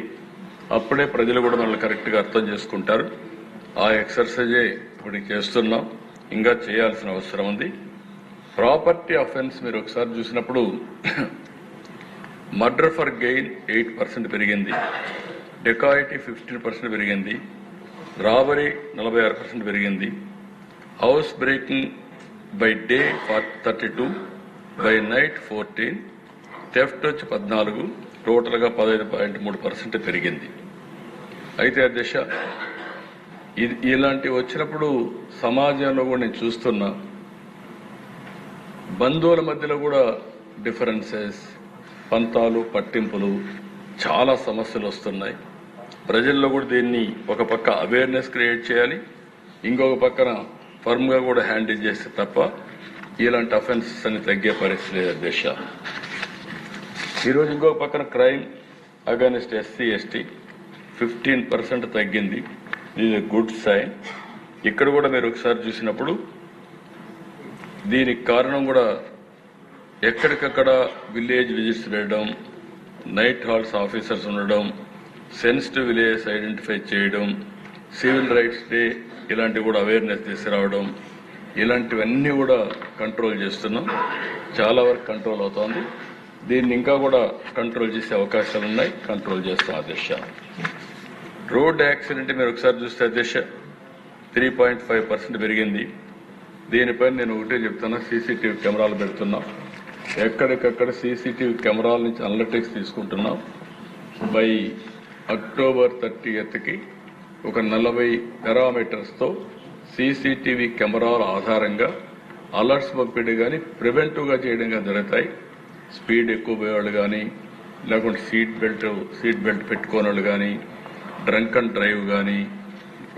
అప్పుడే ప్రజలు కూడా మనల్ని కరెక్ట్ గా అర్థం చేసుకుంటారు. ఆ ఎక్సర్సైజే ఇప్పుడు చేస్తున్నాం, ఇంకా చేయాల్సిన అవసరం ఉంది. ప్రాపర్టీ అఫెన్స్ మీరు ఒకసారి చూసినప్పుడు మర్డర్ ఫర్ గెయిన్ 8% పెరిగింది. డెకాయిటీ 15% పెరిగింది. రాబరీ 46% పెరిగింది. House breaking by day 32, by night 14, theft వచ్చి 14, టోటల్ గా 15.3% పెరిగింది. అయితే అధ్యక్ష, ఇలాంటివి వచ్చినప్పుడు సమాజంలో కూడా నేను చూస్తున్నా, బంధువుల మధ్యలో కూడా డిఫరెన్సెస్, పంతాలు, పట్టింపులు, చాలా సమస్యలు వస్తున్నాయి. ప్రజల్లో కూడా దీన్ని ఒక పక్క అవేర్నెస్ క్రియేట్ చేయాలి, ఇంకొక పక్కన ఫర్మ్ గా కూడా హ్యాండిల్ చేస్తే తప్ప ఇలాంటి అఫెన్సెస్ అని తగ్గే పరిస్థితి లేదు అధ్యక్ష. ఈరోజు ఇంకొక పక్కన క్రైమ్ అగైనెస్ట్ ఎస్సీ ఎస్టీ 15% తగ్గింది. ఇది గుడ్ సైన్. ఇక్కడ కూడా మీరు ఒకసారి చూసినప్పుడు దీనికి కారణం కూడా ఎక్కడికక్కడ విలేజ్ విజిట్స్ వెళ్ళడం, నైట్ హాల్స్ ఆఫీసర్స్ ఉండడం, సెన్సిటివ్ విలేజెస్ ఐడెంటిఫై చేయడం, సివిల్ రైట్స్ డే ఇలాంటివి కూడా అవేర్నెస్ తీసుకురావడం, ఇలాంటివన్నీ కూడా కంట్రోల్ చేస్తున్నాం. చాలా వరకు కంట్రోల్ అవుతోంది. దీన్ని ఇంకా కూడా కంట్రోల్ చేసే అవకాశాలు ఉన్నాయి, కంట్రోల్ చేస్తాం అధ్యక్ష. రోడ్ యాక్సిడెంట్ మీరు ఒకసారి చూస్తే అధ్యక్ష 3.5% పెరిగింది. దీనిపైన నేను ఒకటే చెప్తున్నా, సీసీటీవీ కెమెరాలు పెడుతున్నాం. ఎక్కడికక్కడ సీసీటీవీ కెమెరాల నుంచి అనలిటిక్స్ తీసుకుంటున్నాం. బై అక్టోబర్ 30కి ఒక 40 పారామీటర్స్ తో సీసీటీవీ కెమెరాల ఆధారంగా అలర్ట్స్ పంపిణీ కానీ ప్రివెంటివ్ గా చేయడంగా జరుగుతాయి. స్పీడ్ ఎక్కువ పోయేవాళ్ళు కానీ, లేకుంటే సీట్ బెల్ట్ పెట్టుకోని వాళ్ళు కానీ, డ్రంక్ అండ్ డ్రైవ్ కానీ,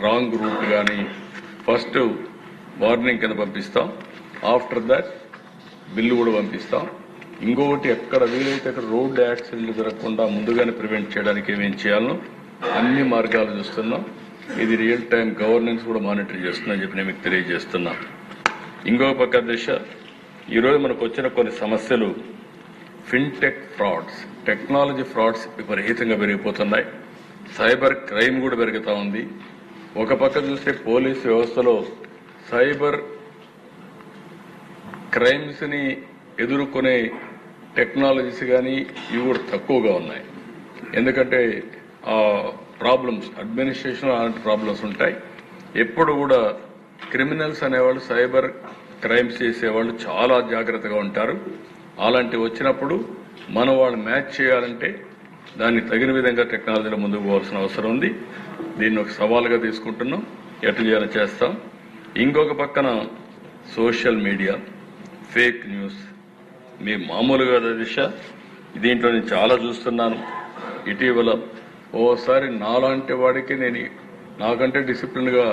రాంగ్ రూట్ కానీ ఫస్ట్ వార్నింగ్ కింద పంపిస్తాం. ఆఫ్టర్ దాట్ బిల్లు కూడా పంపిస్తాం. ఇంకొకటి ఎక్కడ వీలైతే అక్కడ రోడ్ యాక్సిడెంట్లు జరగకుండా ముందుగానే ప్రివెంట్ చేయడానికి ఏమేం చేయాలనో అన్ని మార్గాలు చూస్తున్నాం. ఇది రియల్ టైం గవర్నెన్స్ కూడా మానిటర్ చేస్తుందని చెప్పి నేను మీకు తెలియజేస్తున్నా. ఇంకొక పక్క అధ్యక్ష, ఈరోజు మనకు వచ్చిన కొన్ని సమస్యలు ఫిన్టెక్ ఫ్రాడ్స్, టెక్నాలజీ ఫ్రాడ్స్ విపరీతంగా పెరిగిపోతున్నాయి. సైబర్ క్రైమ్ కూడా పెరుగుతా ఉంది. ఒక పక్క చూస్తే పోలీసు వ్యవస్థలో సైబర్ క్రైమ్స్ ని ఎదుర్కొనే టెక్నాలజీస్ కానీ ఇవి కూడా తక్కువగా ఉన్నాయి. ఎందుకంటే ఆ ప్రాబ్లమ్స్, అడ్మినిస్ట్రేషన్ అలాంటి ప్రాబ్లమ్స్ ఉంటాయి. ఎప్పుడు కూడా క్రిమినల్స్ అనేవాళ్ళు, సైబర్ క్రైమ్స్ చేసేవాళ్ళు చాలా జాగ్రత్తగా ఉంటారు. అలాంటివి వచ్చినప్పుడు మనం వాళ్ళు మ్యాచ్ చేయాలంటే దాన్ని తగిన విధంగా టెక్నాలజీలో ముందుకు పోవాల్సిన అవసరం ఉంది. దీన్ని ఒక సవాలుగా తీసుకుంటున్నాం, ఎట్లా చేయాలో చేస్తాం. ఇంకొక పక్కన సోషల్ మీడియా, ఫేక్ న్యూస్ మీ మామూలుగా దిశ, దీంట్లో నేను చాలా చూస్తున్నాను. ఇటీవల ఓసారి నాలాంటి వాడికి నాకంటే డిసిప్లిన్గా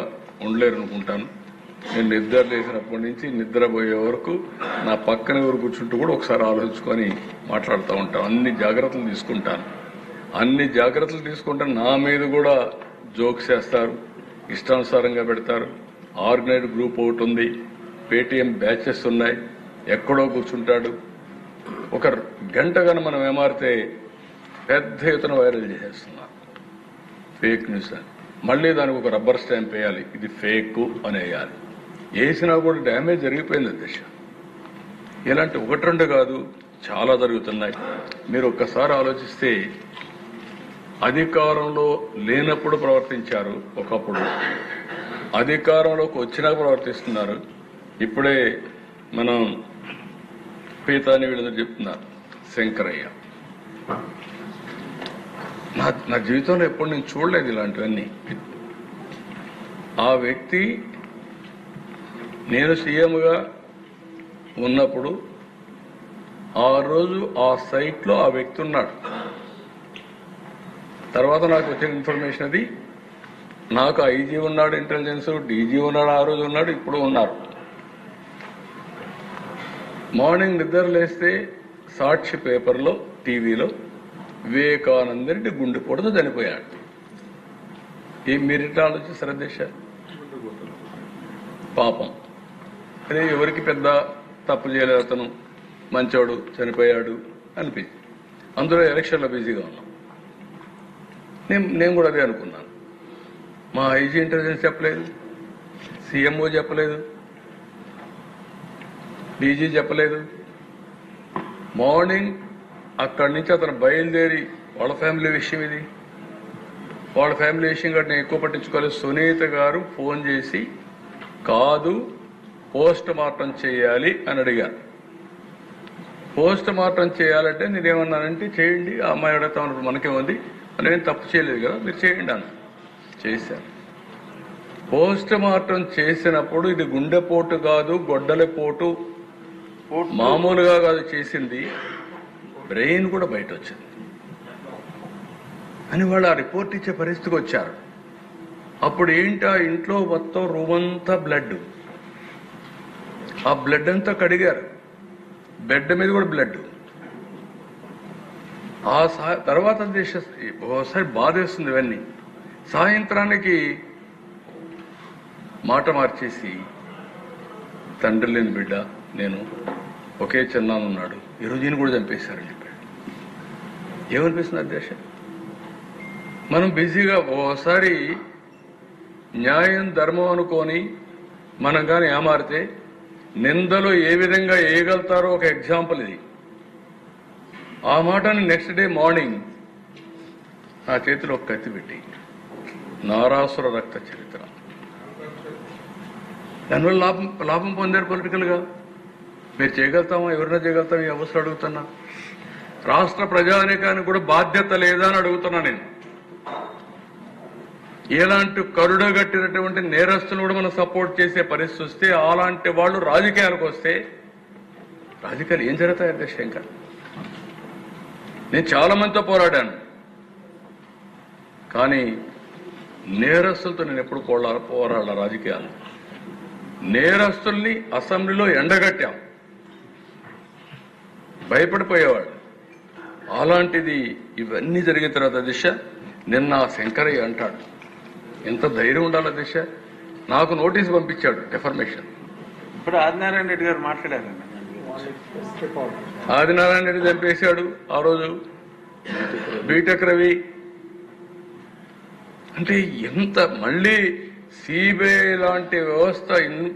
ఉండలేరు అనుకుంటాను. నేను నిద్ర లేచినప్పటి నుంచి నిద్రపోయే వరకు నా పక్కన ఎవరు కూర్చుంటూ కూడా ఒకసారి ఆలోచించుకొని మాట్లాడుతూ ఉంటాను. అన్ని జాగ్రత్తలు తీసుకుంటాను. నా మీద కూడా జోక్స్ చేస్తారు, ఇష్టానుసారంగా పెడతారు. ఆర్గనైజ్డ్ గ్రూప్ ఒకటి ఉంది, పేటీఎం బ్యాచెస్ ఉన్నాయి, ఎక్కడో కూర్చుంటాడు. ఒక గంట కానీ మనం ఏమారితే పెద్ద ఎత్తున వైరల్ చేసేస్తున్నారు ఫేక్ న్యూస్ అని. మళ్ళీ దానికి ఒక రబ్బర్ స్టాంప్ వేయాలి, ఇది ఫేక్ అని వేయాలి. వేసినా కూడా డ్యామేజ్ జరిగిపోయింది అధ్యక్ష. ఇలాంటి ఒకటి రెండు కాదు, చాలా జరుగుతున్నాయి. మీరు ఒక్కసారి ఆలోచిస్తే అధికారంలో లేనప్పుడు ప్రవర్తించారు ఒకప్పుడు, అధికారంలోకి వచ్చినాక ప్రవర్తిస్తున్నారు. ఇప్పుడే మనం పీతాని వీళ్ళందరూ చెప్తున్నారు, శంకరయ్య. నా జీవితంలో ఎప్పుడు నేను చూడలేదు ఇలాంటివన్నీ. ఆ వ్యక్తి నేను సీఎంగా ఉన్నప్పుడు ఆ రోజు ఆ సైట్లో ఆ వ్యక్తి ఉన్నాడు. తర్వాత నాకు వచ్చిన ఇన్ఫర్మేషన్ అది, నాకు ఐజీ ఉన్నాడు, ఇంటెలిజెన్స్ డీజీ ఉన్నాడు, ఆ రోజు ఉన్నాడు, ఇప్పుడు ఉన్నారు. మార్నింగ్ నిద్ర లేస్తే సాక్షి పేపర్లో టీవీలో వివేకానంద రెడ్డి గుండెపోటుతో చనిపోయాడు. ఏం మీరిట ఆలోచిస్తారు అధ్యక్ష? పాపం, అదే ఎవరికి పెద్ద తప్పు చేయలేదు, అతను మంచోడు చనిపోయాడు అనిపించింది. అందులో ఎలక్షన్లో బిజీగా ఉన్నాం. నేను కూడా అదే అనుకున్నాను. మా ఐజీ ఇంటెలిజెన్స్ చెప్పలేదు, సీఎంఓ చెప్పలేదు, డీజీ చెప్పలేదు. మార్నింగ్ అక్కడి నుంచి అతను బయలుదేరి వాళ్ళ ఫ్యామిలీ విషయం ఇది, వాళ్ళ ఫ్యామిలీ విషయం కాబట్టి నేను ఎక్కువ పట్టించుకోలేదు. సునీత గారు ఫోన్ చేసి కాదు పోస్ట్ మార్టం చేయాలి అని అడిగారు. పోస్ట్ మార్టం చేయాలంటే నేనేమన్నానంటే చేయండి, ఆ అమ్మాయి అడుగుతా ఉన్నప్పుడు మనకేముంది, నేను తప్పు చేయలేదు కదా, మీరు చేయండి అన్న. చేశాను. పోస్ట్ మార్టం చేసినప్పుడు ఇది గుండెపోటు కాదు, గొడ్డలిపోటు మామూలుగా కాదు చేసింది, బ్రెయిన్ కూడా బయట వచ్చింది అని వాళ్ళు ఆ రిపోర్ట్ ఇచ్చే పరిస్థితికి వచ్చారు. అప్పుడు ఏంటి, ఆ ఇంట్లో మొత్తం రూమ్ అంతా బ్లడ్, ఆ బ్లడ్ అంతా కడిగారు, బెడ్ మీద కూడా బ్లడ్. ఆ తర్వాత ఒకసారి బాధేస్తుంది ఇవన్నీ. సాయంత్రానికి మాట మార్చేసి తండ్రి లేని బిడ్డ నేను, ఒకే చిన్నానున్నాడు, ఈరోజు ఈయన కూడా చంపేశారని చెప్పాడు. ఏమనిపిస్తుంది అధ్యక్ష? మనం బిజీగా ఓసారి న్యాయం ధర్మం అనుకొని మనం కానీ ఏమారితే నిందలు ఏ విధంగా వేయగలుగుతారో ఒక ఎగ్జాంపుల్ ఇది. ఆ మాటని నెక్స్ట్ డే మార్నింగ్ నా చేతిలో ఒక కత్తి పెట్టి నారాసుర రక్త చరిత్ర, దానివల్ల లాభం పొందారు పొలిటికల్గా. మీరు చేయగలుగుతామా? ఎవరైనా చేయగలుగుతాం? ఈ అవసరం అడుగుతున్నా. రాష్ట్ర ప్రజానీకానికి కూడా బాధ్యత లేదా అని అడుగుతున్నా నేను. ఎలాంటి కరుడగట్టినటువంటి నేరస్తులు కూడా మనం సపోర్ట్ చేసే పరిస్థితి వస్తే, అలాంటి వాళ్ళు రాజకీయాలకు వస్తే రాజకీయాలు ఏం జరుగుతాయి అధ్యక్ష? ఇంకా నేను చాలా మందితో పోరాడాను, కానీ నేరస్తులతో నేను ఎప్పుడు పోరాడాల? రాజకీయాలు నేరస్తుల్ని అసెంబ్లీలో ఎండగట్టాం, భయపడిపోయేవాడు. అలాంటిది ఇవన్నీ జరిగిన తర్వాత దిశ నిన్న శంకరయ్య అంటాడు, ఎంత ధైర్యం ఉండాలి దిశ. నాకు నోటీస్ పంపించాడు, డెఫర్మేషన్. ఇప్పుడు ఆదినారాయణ రెడ్డి గారు మాట్లాడారండి. ఆదినారాయణ రెడ్డి చంపేశాడు ఆ రోజు, బీటెక్ రవి. అంటే ఎంత మళ్ళీ సిబిఐ లాంటి వ్యవస్థ,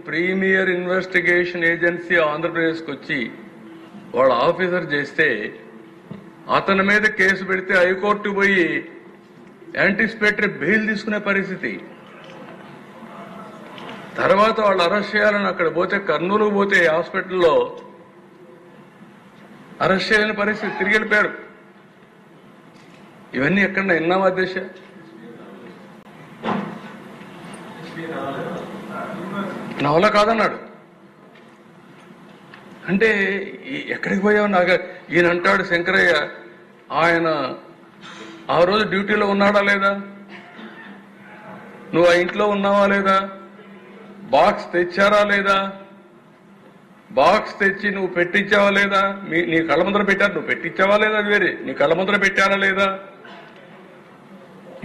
ప్రీమియర్ ఇన్వెస్టిగేషన్ ఏజెన్సీ ఆంధ్రప్రదేశ్కి వచ్చి వాళ్ళ ఆఫీసర్ చేస్తే, అతని మీద కేసు పెడితే హైకోర్టు పోయి యాంటిసిపేటరీ బెయిల్ తీసుకునే పరిస్థితి. తర్వాత వాళ్ళు అరెస్ట్ చేయాలని అక్కడ పోతే, కర్నూలు పోతే హాస్పిటల్లో అరెస్ట్ చేయలేని పరిస్థితి, తిరిగి వెళ్ళిపోయారు. ఇవన్నీ ఎక్కడన్నా విన్నామా దేశ? నా వల్ల కాదన్నాడు. అంటే ఎక్కడికి పోయావు? నాకు ఈయన అంటాడు శంకరయ్య, ఆయన ఆ రోజు డ్యూటీలో ఉన్నాడా లేదా? నువ్వు ఆ ఇంట్లో ఉన్నావా లేదా? బాక్స్ తెచ్చారా లేదా? బాక్స్ తెచ్చి నువ్వు పెట్టించావా లేదా? నీ కళ్ళ ముందర పెట్టారు, నువ్వు పెట్టించావా లేదా? అది వేరే. నీ కళ్ళ ముందర పెట్టారా లేదా?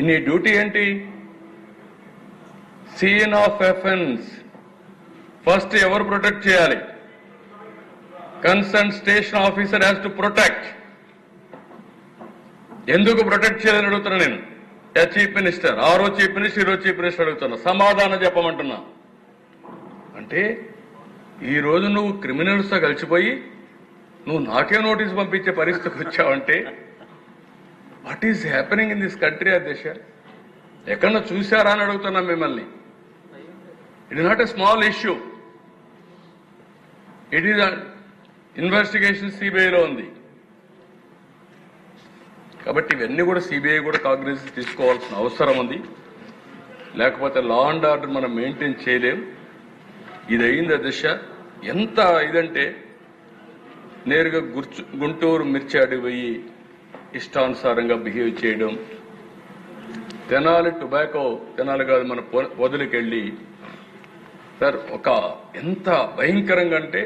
నీ డ్యూటీ ఏంటి? సీన్ ఆఫ్ అఫెన్స్ ఫస్ట్ ఎవరు ప్రొటెక్ట్ చేయాలి? Concern station officer has to protect. ఎందుకు ప్రొటెక్ట్ చేయాలని అడుగుతున్నా నేను. చీఫ్ మినిస్టర్, ఆ రోజు చీఫ్ మినిస్టర్, ఈ రోజు చీఫ్ మినిస్టర్ అడుగుతున్నా, సమాధానం చెప్పమంటున్నా. అంటే ఈ రోజు నువ్వు క్రిమినల్స్ తో కలిసిపోయి నువ్వు నాకే నోటీస్ పంపించే పరిస్థితికి వచ్చావంటే what is happening in this country అధ్యక్ష? ఎక్కడన్నా చూశారా అని అడుగుతున్నా మిమ్మల్ని. It is not a small issue. It is investigation సిబిఐలో ఉంది. కాబట్టి ఇవన్నీ కూడా సిబిఐ కూడా కాగ్నిజెన్స్ తీసుకోవాల్సిన అవసరం ఉంది. లేకపోతే లా అండ్ ఆర్డర్ మనం మెయింటైన్ చేయలేం. ఇది అయింది అధ్యక్ష. ఎంత ఇదంటే నేరుగా గుంటూరు మిర్చి అడిగిపోయి ఇష్టానుసారంగా బిహేవ్ చేయడం, తెనాలి టొబాకో, తెనాలి కాదు మన వదిలికెళ్ళి సార్ ఒక ఎంత భయంకరంగా అంటే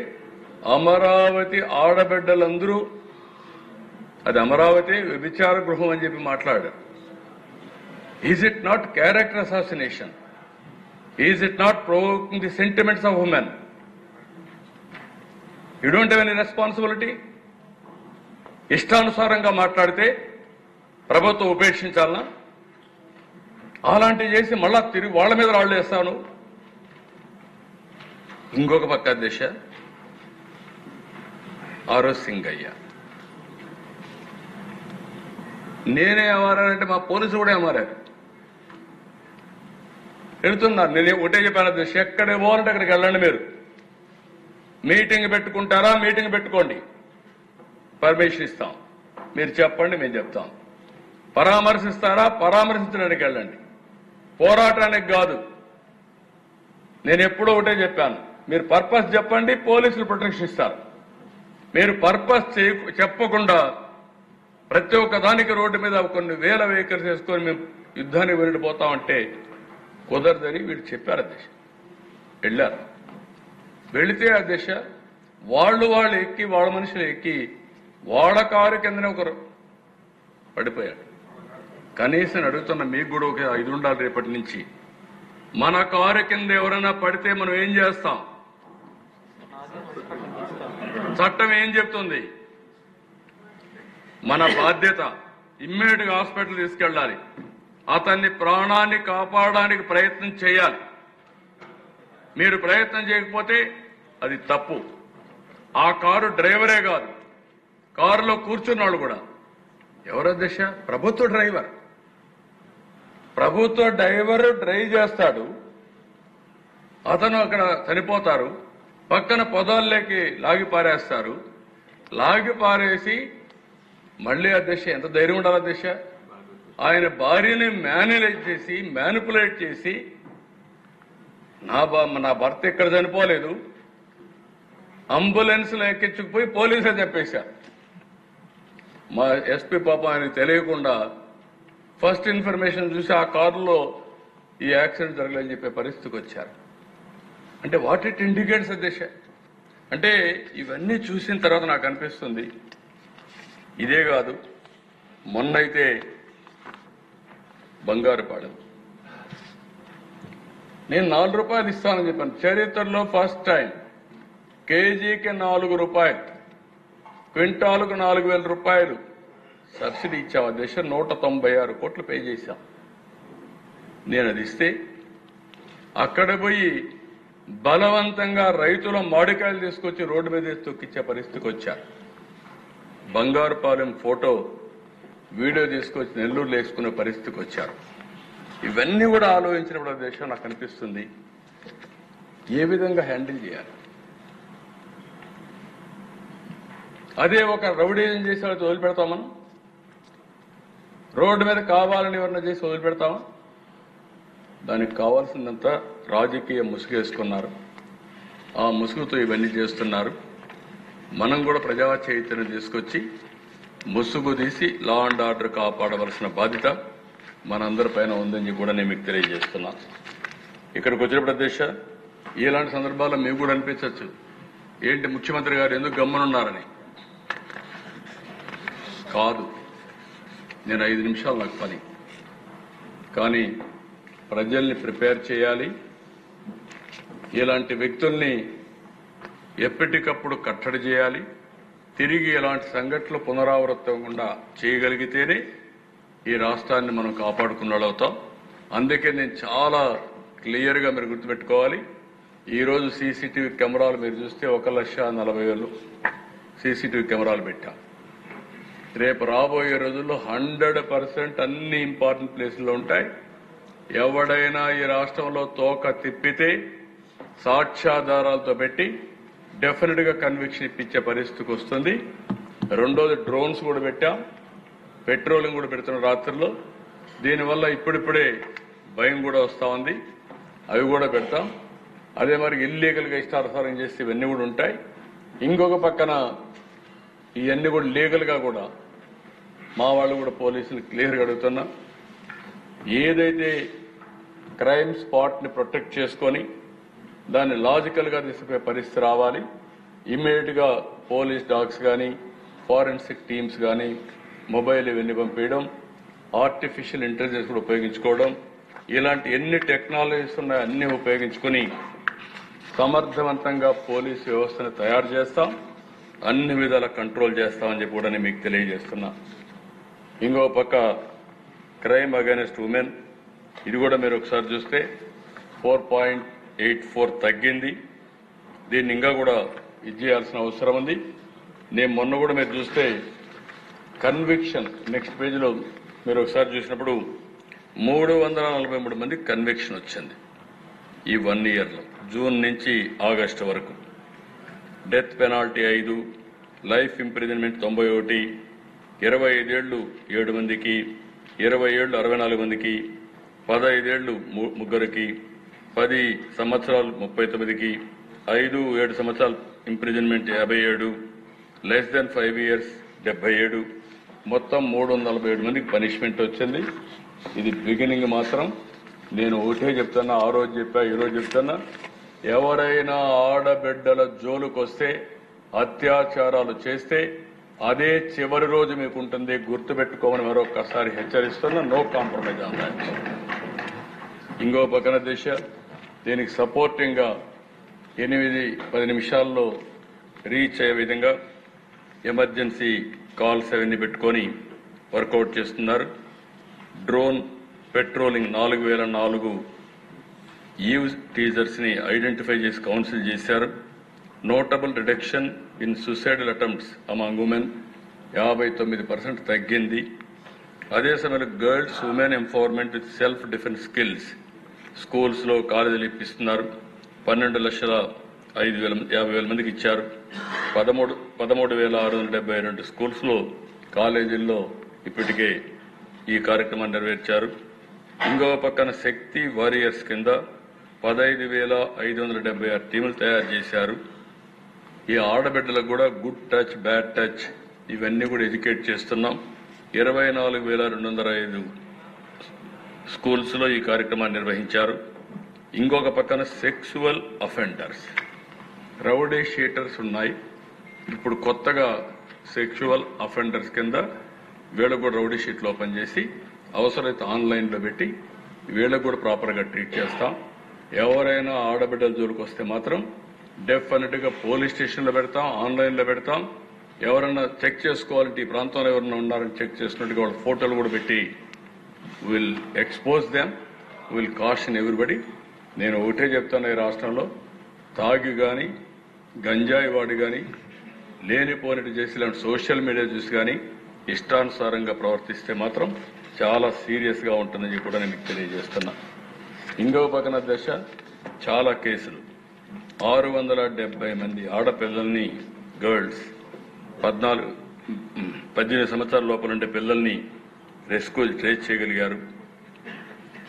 అమరావతి ఆడబిడ్డలందరూ అది అమరావతి వ్యభిచార గృహం అని చెప్పి మాట్లాడారు. Is it not character assassination? Is it not provoking the sentiments of women? You don't have any responsibility. ఇష్టానుసారంగా మాట్లాడితే ప్రభుత్వం ఉపేక్షించాలనా? అలాంటివి చేసి మళ్ళా తిరిగి వాళ్ళ మీద రాళ్ళు వేస్తాను. ఇంకొక పక్క దిశ ఆరోజ్ సింగయ్య, నేనే ఏమారంటే మా పోలీసులు కూడా ఏమారారు. వెళుతున్నారు. నేను ఒకటే చెప్పాను దిశ, ఎక్కడ పోవాలంటే అక్కడికి వెళ్ళండి. మీరు మీటింగ్ పెట్టుకుంటారా? మీటింగ్ పెట్టుకోండి, పర్మిషన్ ఇస్తాం. మీరు చెప్పండి, మేము చెప్తాం. పరామర్శిస్తారా? పరామర్శించడానికి వెళ్ళండి, పోరాటానికి కాదు. నేను ఎప్పుడో ఒకటే చెప్పాను, మీరు పర్పస్ చెప్పండి, పోలీసులు ప్రొటెక్షన్ ఇస్తారు. మీరు పర్పస్ చెప్పకుండా ప్రతి ఒక్క దానికి రోడ్డు మీద కొన్ని వేల వెహికల్స్ వేసుకొని మేము యుద్ధానికి వెళ్ళిపోతామంటే కుదరదని వీళ్ళు చెప్పారు అధ్యక్ష. వెళ్ళారు. వెళితే అధ్యక్ష వాళ్ళు ఎక్కి, వాళ్ళ మనుషులు ఎక్కి వాళ్ళ కారు కిందనే ఒకరు పడిపోయాడు. కనీసం అడుగుతున్న మీకు కూడా ఒక 5 ఉండాలి రేపటి నుంచి. మన కారు కింద ఎవరైనా పడితే మనం ఏం చేస్తాం? చట్టం ఏం చెప్తుంది? మన బాధ్యత ఇమ్మీడియట్ గా హాస్పిటల్ తీసుకెళ్లాలి. అతన్ని ప్రాణాన్ని కాపాడడానికి ప్రయత్నం చేయాలి. మీరు ప్రయత్నం చేయకపోతే అది తప్పు. ఆ కారు డ్రైవరే కాదు, కారులో కూర్చున్నాడు కూడా ఎవరు అధ్యక్ష? ప్రభుత్వ డ్రైవర్. ప్రభుత్వ డ్రైవర్ డ్రైవ్ చేస్తాడు, అతను అక్కడ చనిపోతారు. పక్కన పొదాల్లోకి లాగి పారేస్తారు. లాగి పారేసి మళ్లీ అధ్యక్ష ఎంత ధైర్యం ఉండాలి అధ్యక్ష? ఆయన భార్యని మ్యానిపులేట్ చేసి నా భర్త ఇక్కడ చనిపోలేదు, అంబులెన్స్ లో ఎక్కించుకుపోయి పోలీసులు చెప్పేశారు. మా ఎస్పీ పాపం ఆయనకు తెలియకుండా ఫస్ట్ ఇన్ఫర్మేషన్ చూసి ఆ కారులో ఈ యాక్సిడెంట్ జరగలేదని చెప్పే పరిస్థితికి వచ్చారు. అంటే వాట్ ఇట్ ఇండికేట్స్ అధ్యక్ష? అంటే ఇవన్నీ చూసిన తర్వాత నాకు అనిపిస్తుంది, ఇదే కాదు మొన్నైతే బంగారుపాలెం నేను 4 రూపాయలు ఇస్తానని చెప్పాను. చరిత్రలో ఫస్ట్ టైం కేజీకి 4 రూపాయలు, క్వింటాలకు 4,000 రూపాయలు సబ్సిడీ ఇచ్చాం అధ్యక్ష. 196 కోట్లు పే చేశాం. నేను అది ఇస్తే అక్కడ పోయి బలవంతంగా రైతుల మామిడికాయలు తీసుకొచ్చి రోడ్డు మీద తొక్కిచ్చే పరిస్థితికి వచ్చారు. బంగారుపాలెం ఫోటో వీడియో తీసుకొచ్చి నెల్లూరులో వేసుకునే పరిస్థితికి వచ్చారు. ఇవన్నీ కూడా ఆలోచించినప్పుడు దేశం నాకు అనిపిస్తుంది ఏ విధంగా హ్యాండిల్ చేయాలి. అదే ఒక రౌడీజం చేసి వాళ్ళతో వదిలిపెడతాం మనం? రోడ్డు మీద కావాలని ఎవరన్నా చేసి వదిలిపెడతామా? దానికి కావాల్సిందంతా రాజకీయ ముసుగేసుకున్నారు. ఆ ముసుగుతో ఇవన్నీ చేస్తున్నారు. మనం కూడా ప్రజా చైతన్యం తీసుకొచ్చి ముసుగు తీసి లా అండ్ ఆర్డర్ కాపాడవలసిన బాధ్యత మనందరిపైన ఉందని కూడా నేను మీకు తెలియజేస్తున్నా. ఇక్కడికి వచ్చినప్పుడు అధ్యక్ష, ఇలాంటి సందర్భాల్లో మీకు కూడా అనిపించవచ్చు, ఏంటి ముఖ్యమంత్రి గారు ఎందుకు గమ్మునున్నారని. కాదు, నేను 5 నిమిషాలు నాకు పని, కానీ ప్రజల్ని ప్రిపేర్ చేయాలి. ఇలాంటి వ్యక్తుల్ని ఎప్పటికప్పుడు కట్టడి చేయాలి. తిరిగి ఇలాంటి సంఘటనలు పునరావృతమకుండా చేయగలిగితేనే ఈ రాష్ట్రాన్ని మనం కాపాడుకున్నట్లవుతాం. అందుకే నేను చాలా క్లియర్గా మీరు గుర్తుపెట్టుకోవాలి. ఈరోజు సీసీటీవీ కెమెరాలు మీరు చూస్తే 1,40,000 సీసీటీవీ కెమెరాలు పెట్టాం. రేపు రాబోయే రోజుల్లో 100% అన్ని ఇంపార్టెంట్ ప్లేసుల్లో ఉంటాయి. ఎవడైనా ఈ రాష్ట్రంలో తోక తిప్పితే సాక్ష్యాధారాలతో పెట్టి డెఫినెట్ గా కన్విక్షన్ ఇప్పించే పరిస్థితికి వస్తుంది. రెండోది డ్రోన్స్ కూడా పెట్టాం, పెట్రోలింగ్ కూడా పెడుతున్నాం రాత్రుల్లో. దీనివల్ల ఇప్పుడిప్పుడే భయం కూడా వస్తా ఉంది, అవి కూడా పెడతాం. అదే మరి ఇల్లీగల్ గా ఇష్టానుసారం చేస్తే ఇవన్నీ కూడా ఉంటాయి. ఇంకొక పక్కన ఇవన్నీ కూడా లీగల్ గా కూడా మా వాళ్ళు కూడా పోలీసులు క్లియర్ గా అడుగుతున్నా, ఏదైతే క్రైమ్ స్పాట్ ని ప్రొటెక్ట్ చేసుకొని దాన్ని లాజికల్ గా తీసుకునే పరిస్థితి రావాలి. ఇమ్మీడియట్ గా పోలీస్ డాగ్స్ కానీ, ఫారెన్సిక్ టీమ్స్ కానీ, మొబైల్ ఇవన్నీ పంపించడం, ఆర్టిఫిషియల్ ఇంటెలిజెన్స్ కూడా ఉపయోగించుకోవడం, ఇలాంటి ఎన్ని టెక్నాలజీస్ ఉన్నాయో అన్ని ఉపయోగించుకుని సమర్థవంతంగా పోలీసు వ్యవస్థను తయారు చేస్తాం, అన్ని విధాల కంట్రోల్ చేస్తామని చెప్పి కూడా నేను మీకు తెలియజేస్తున్నా. ఇంకో పక్క క్రైమ్ అగైనెస్ట్ ఉమెన్, ఇది కూడా మీరు ఒకసారి చూస్తే 4.84 తగ్గింది. దీన్ని ఇంకా కూడా ఇది చేయాల్సిన అవసరం ఉంది. నేను మొన్న కూడా మీరు చూస్తే కన్విక్షన్ నెక్స్ట్ పేజీలో మీరు ఒకసారి చూసినప్పుడు 343 మంది కన్విక్షన్ వచ్చింది ఈ 1 ఇయర్లో, జూన్ నుంచి ఆగస్టు వరకు. డెత్ పెనాల్టీ 5, లైఫ్ ఇంప్రిజన్మెంట్ 91, 25 ఏళ్లు 7 మందికి, 20 ఏళ్లు 64 మందికి, 15 ఏళ్లు 3కి, 10 సంవత్సరాలు 39కి, 5-7 సంవత్సరాలు ఇంప్రిజన్మెంట్ 57, లెస్ దెన్ 5 ఇయర్స్ 77, మొత్తం 347 మందికి పనిష్మెంట్ వచ్చింది. ఇది బిగినింగ్ మాత్రం. నేను ఒకటే చెప్తున్నా, ఆ రోజు చెప్పా, ఈ రోజు చెప్తున్నా, ఎవరైనా ఆడబిడ్డల జోలుకొస్తే, అత్యాచారాలు చేస్తే అదే చివరి రోజు మీకు ఉంటుంది, గుర్తుపెట్టుకోమని మరొకసారి హెచ్చరిస్తున్నా. No compromise on that. ఇంకో పక్కన దేశ దీనికి సపోర్టింగ్ గా 8-10 నిమిషాల్లో రీచ్ అయ్యే విధంగా ఎమర్జెన్సీ కాల్స్ అవన్నీ పెట్టుకొని వర్కౌట్ చేస్తున్నారు. డ్రోన్ పెట్రోలింగ్ 4,004 ఈవ్ టీజర్స్ ని ఐడెంటిఫై చేసి కౌన్సిల్ చేశారు. Notable reduction in suicidal attempts among women 59% తగ్గింది. అదే సమయంలో girls women empowerment with self defence skills schools లో కాలేజీలు ఇప్పిస్తున్నారు. 12,50,000 మందికి ఇచ్చారు. 13,672 స్కూల్స్ లో కాలేజీల్లో ఇప్పటికే ఈ కార్యక్రమాన్ని నెరవేర్చారు. ఇంకో పక్కన శక్తి వారియర్స్ కింద 15,576 టీములు తయారు చేశారు. ఈ ఆడబిడ్డలకు కూడా గుడ్ టచ్, బ్యాడ్ టచ్ ఇవన్నీ కూడా ఎడ్యుకేట్ చేస్తున్నాం. 24,205 స్కూల్స్ లో ఈ కార్యక్రమాన్ని నిర్వహించారు. ఇంకొక పక్కన సెక్సువల్ అఫెండర్స్, రౌడీ షీటర్స్ ఉన్నాయి. ఇప్పుడు కొత్తగా సెక్సువల్ అఫెండర్స్ కింద వీళ్ళకు కూడా రౌడీ షీట్లు ఓపెన్ చేసి అవసరమైతే ఆన్లైన్ లో పెట్టి వీళ్ళకు కూడా ప్రాపర్ గా ట్రీట్ చేస్తాం. ఎవరైనా ఆడబిడ్డల జోలికి వస్తే మాత్రం డెఫినెట్ గా పోలీస్ స్టేషన్ లో పెడతాం, ఆన్లైన్ లో పెడతాం. ఎవరైనా చెక్ చేసుకోవాలంటే ఈ ప్రాంతంలో ఎవరైనా ఉన్నారని చెక్ చేసినట్టుగా వాళ్ళ ఫోటోలు కూడా పెట్టి will expose them, will caution everybody. నేను ఒకటే చెప్తాను, ఈ రాష్ట్రంలో తాగి కానీ, గంజాయి వాడి కానీ, లేనిపోయినట్టు చేసి ఇలాంటి సోషల్ మీడియా చూసి కానీ ఇష్టానుసారంగా ప్రవర్తిస్తే మాత్రం చాలా సీరియస్ గా ఉంటుందని కూడా నేను మీకు తెలియజేస్తున్నా. ఇంకో పక్కన దశ చాలా కేసులు 670 మంది ఆడపిల్లల్ని, గర్ల్స్ 18 సంవత్సరాల లోపల ఉండే పిల్లల్ని రెస్క్యూ ట్రేస్ చేయగలిగారు.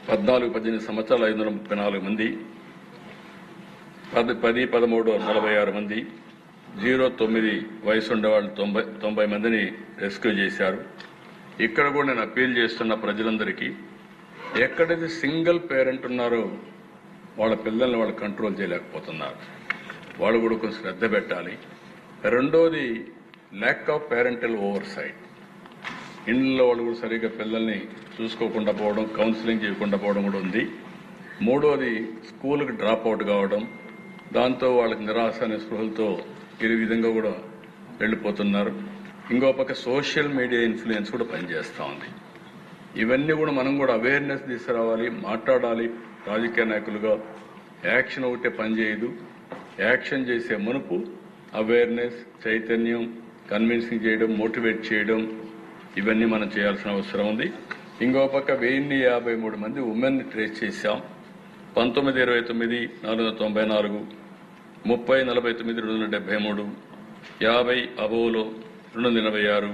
14-18 సంవత్సరాలు 534 మంది, 10-13 46 మంది, 09 వయసు ఉండేవాళ్ళు 90 మందిని రెస్క్యూ చేశారు. ఇక్కడ కూడా నేను అప్పీల్ చేస్తున్న ప్రజలందరికీ, ఎక్కడైతే సింగిల్ పేరెంట్ ఉన్నారో వాళ్ళ పిల్లల్ని వాళ్ళు కంట్రోల్ చేయలేకపోతున్నారు. వాళ్ళు కూడా కొంచెం శ్రద్ధ పెట్టాలి. రెండోది lack of parental oversight. ఇంట్లో వాళ్ళు కూడా సరిగ్గా పిల్లల్ని చూసుకోకుండా పోవడం, కౌన్సిలింగ్ చేయకుండా పోవడం కూడా ఉంది. మూడోది స్కూల్కి డ్రాప్ అవుట్ కావడం, దాంతో వాళ్ళకి నిరాశ అనే స్పృహలతో ఈ విధంగా కూడా వెళ్ళిపోతున్నారు. ఇంకో పక్క సోషల్ మీడియా ఇన్ఫ్లుయెన్స్ కూడా పనిచేస్తూ ఉంది. ఇవన్నీ కూడా మనం కూడా అవేర్నెస్ తీసుకురావాలి, మాట్లాడాలి. రాజకీయ నాయకులుగా యాక్షన్ ఒకటే పనిచేయదు. యాక్షన్ చేసే మునుపు అవేర్నెస్, చైతన్యం, కన్విన్సింగ్ చేయడం, మోటివేట్ చేయడం, ఇవన్నీ మనం చేయాల్సిన అవసరం ఉంది. ఇంకో పక్క 1053 మంది ఉమెన్ ట్రేస్ చేశాం. 1929 494, 30 49 273, 50 అబోలో 286,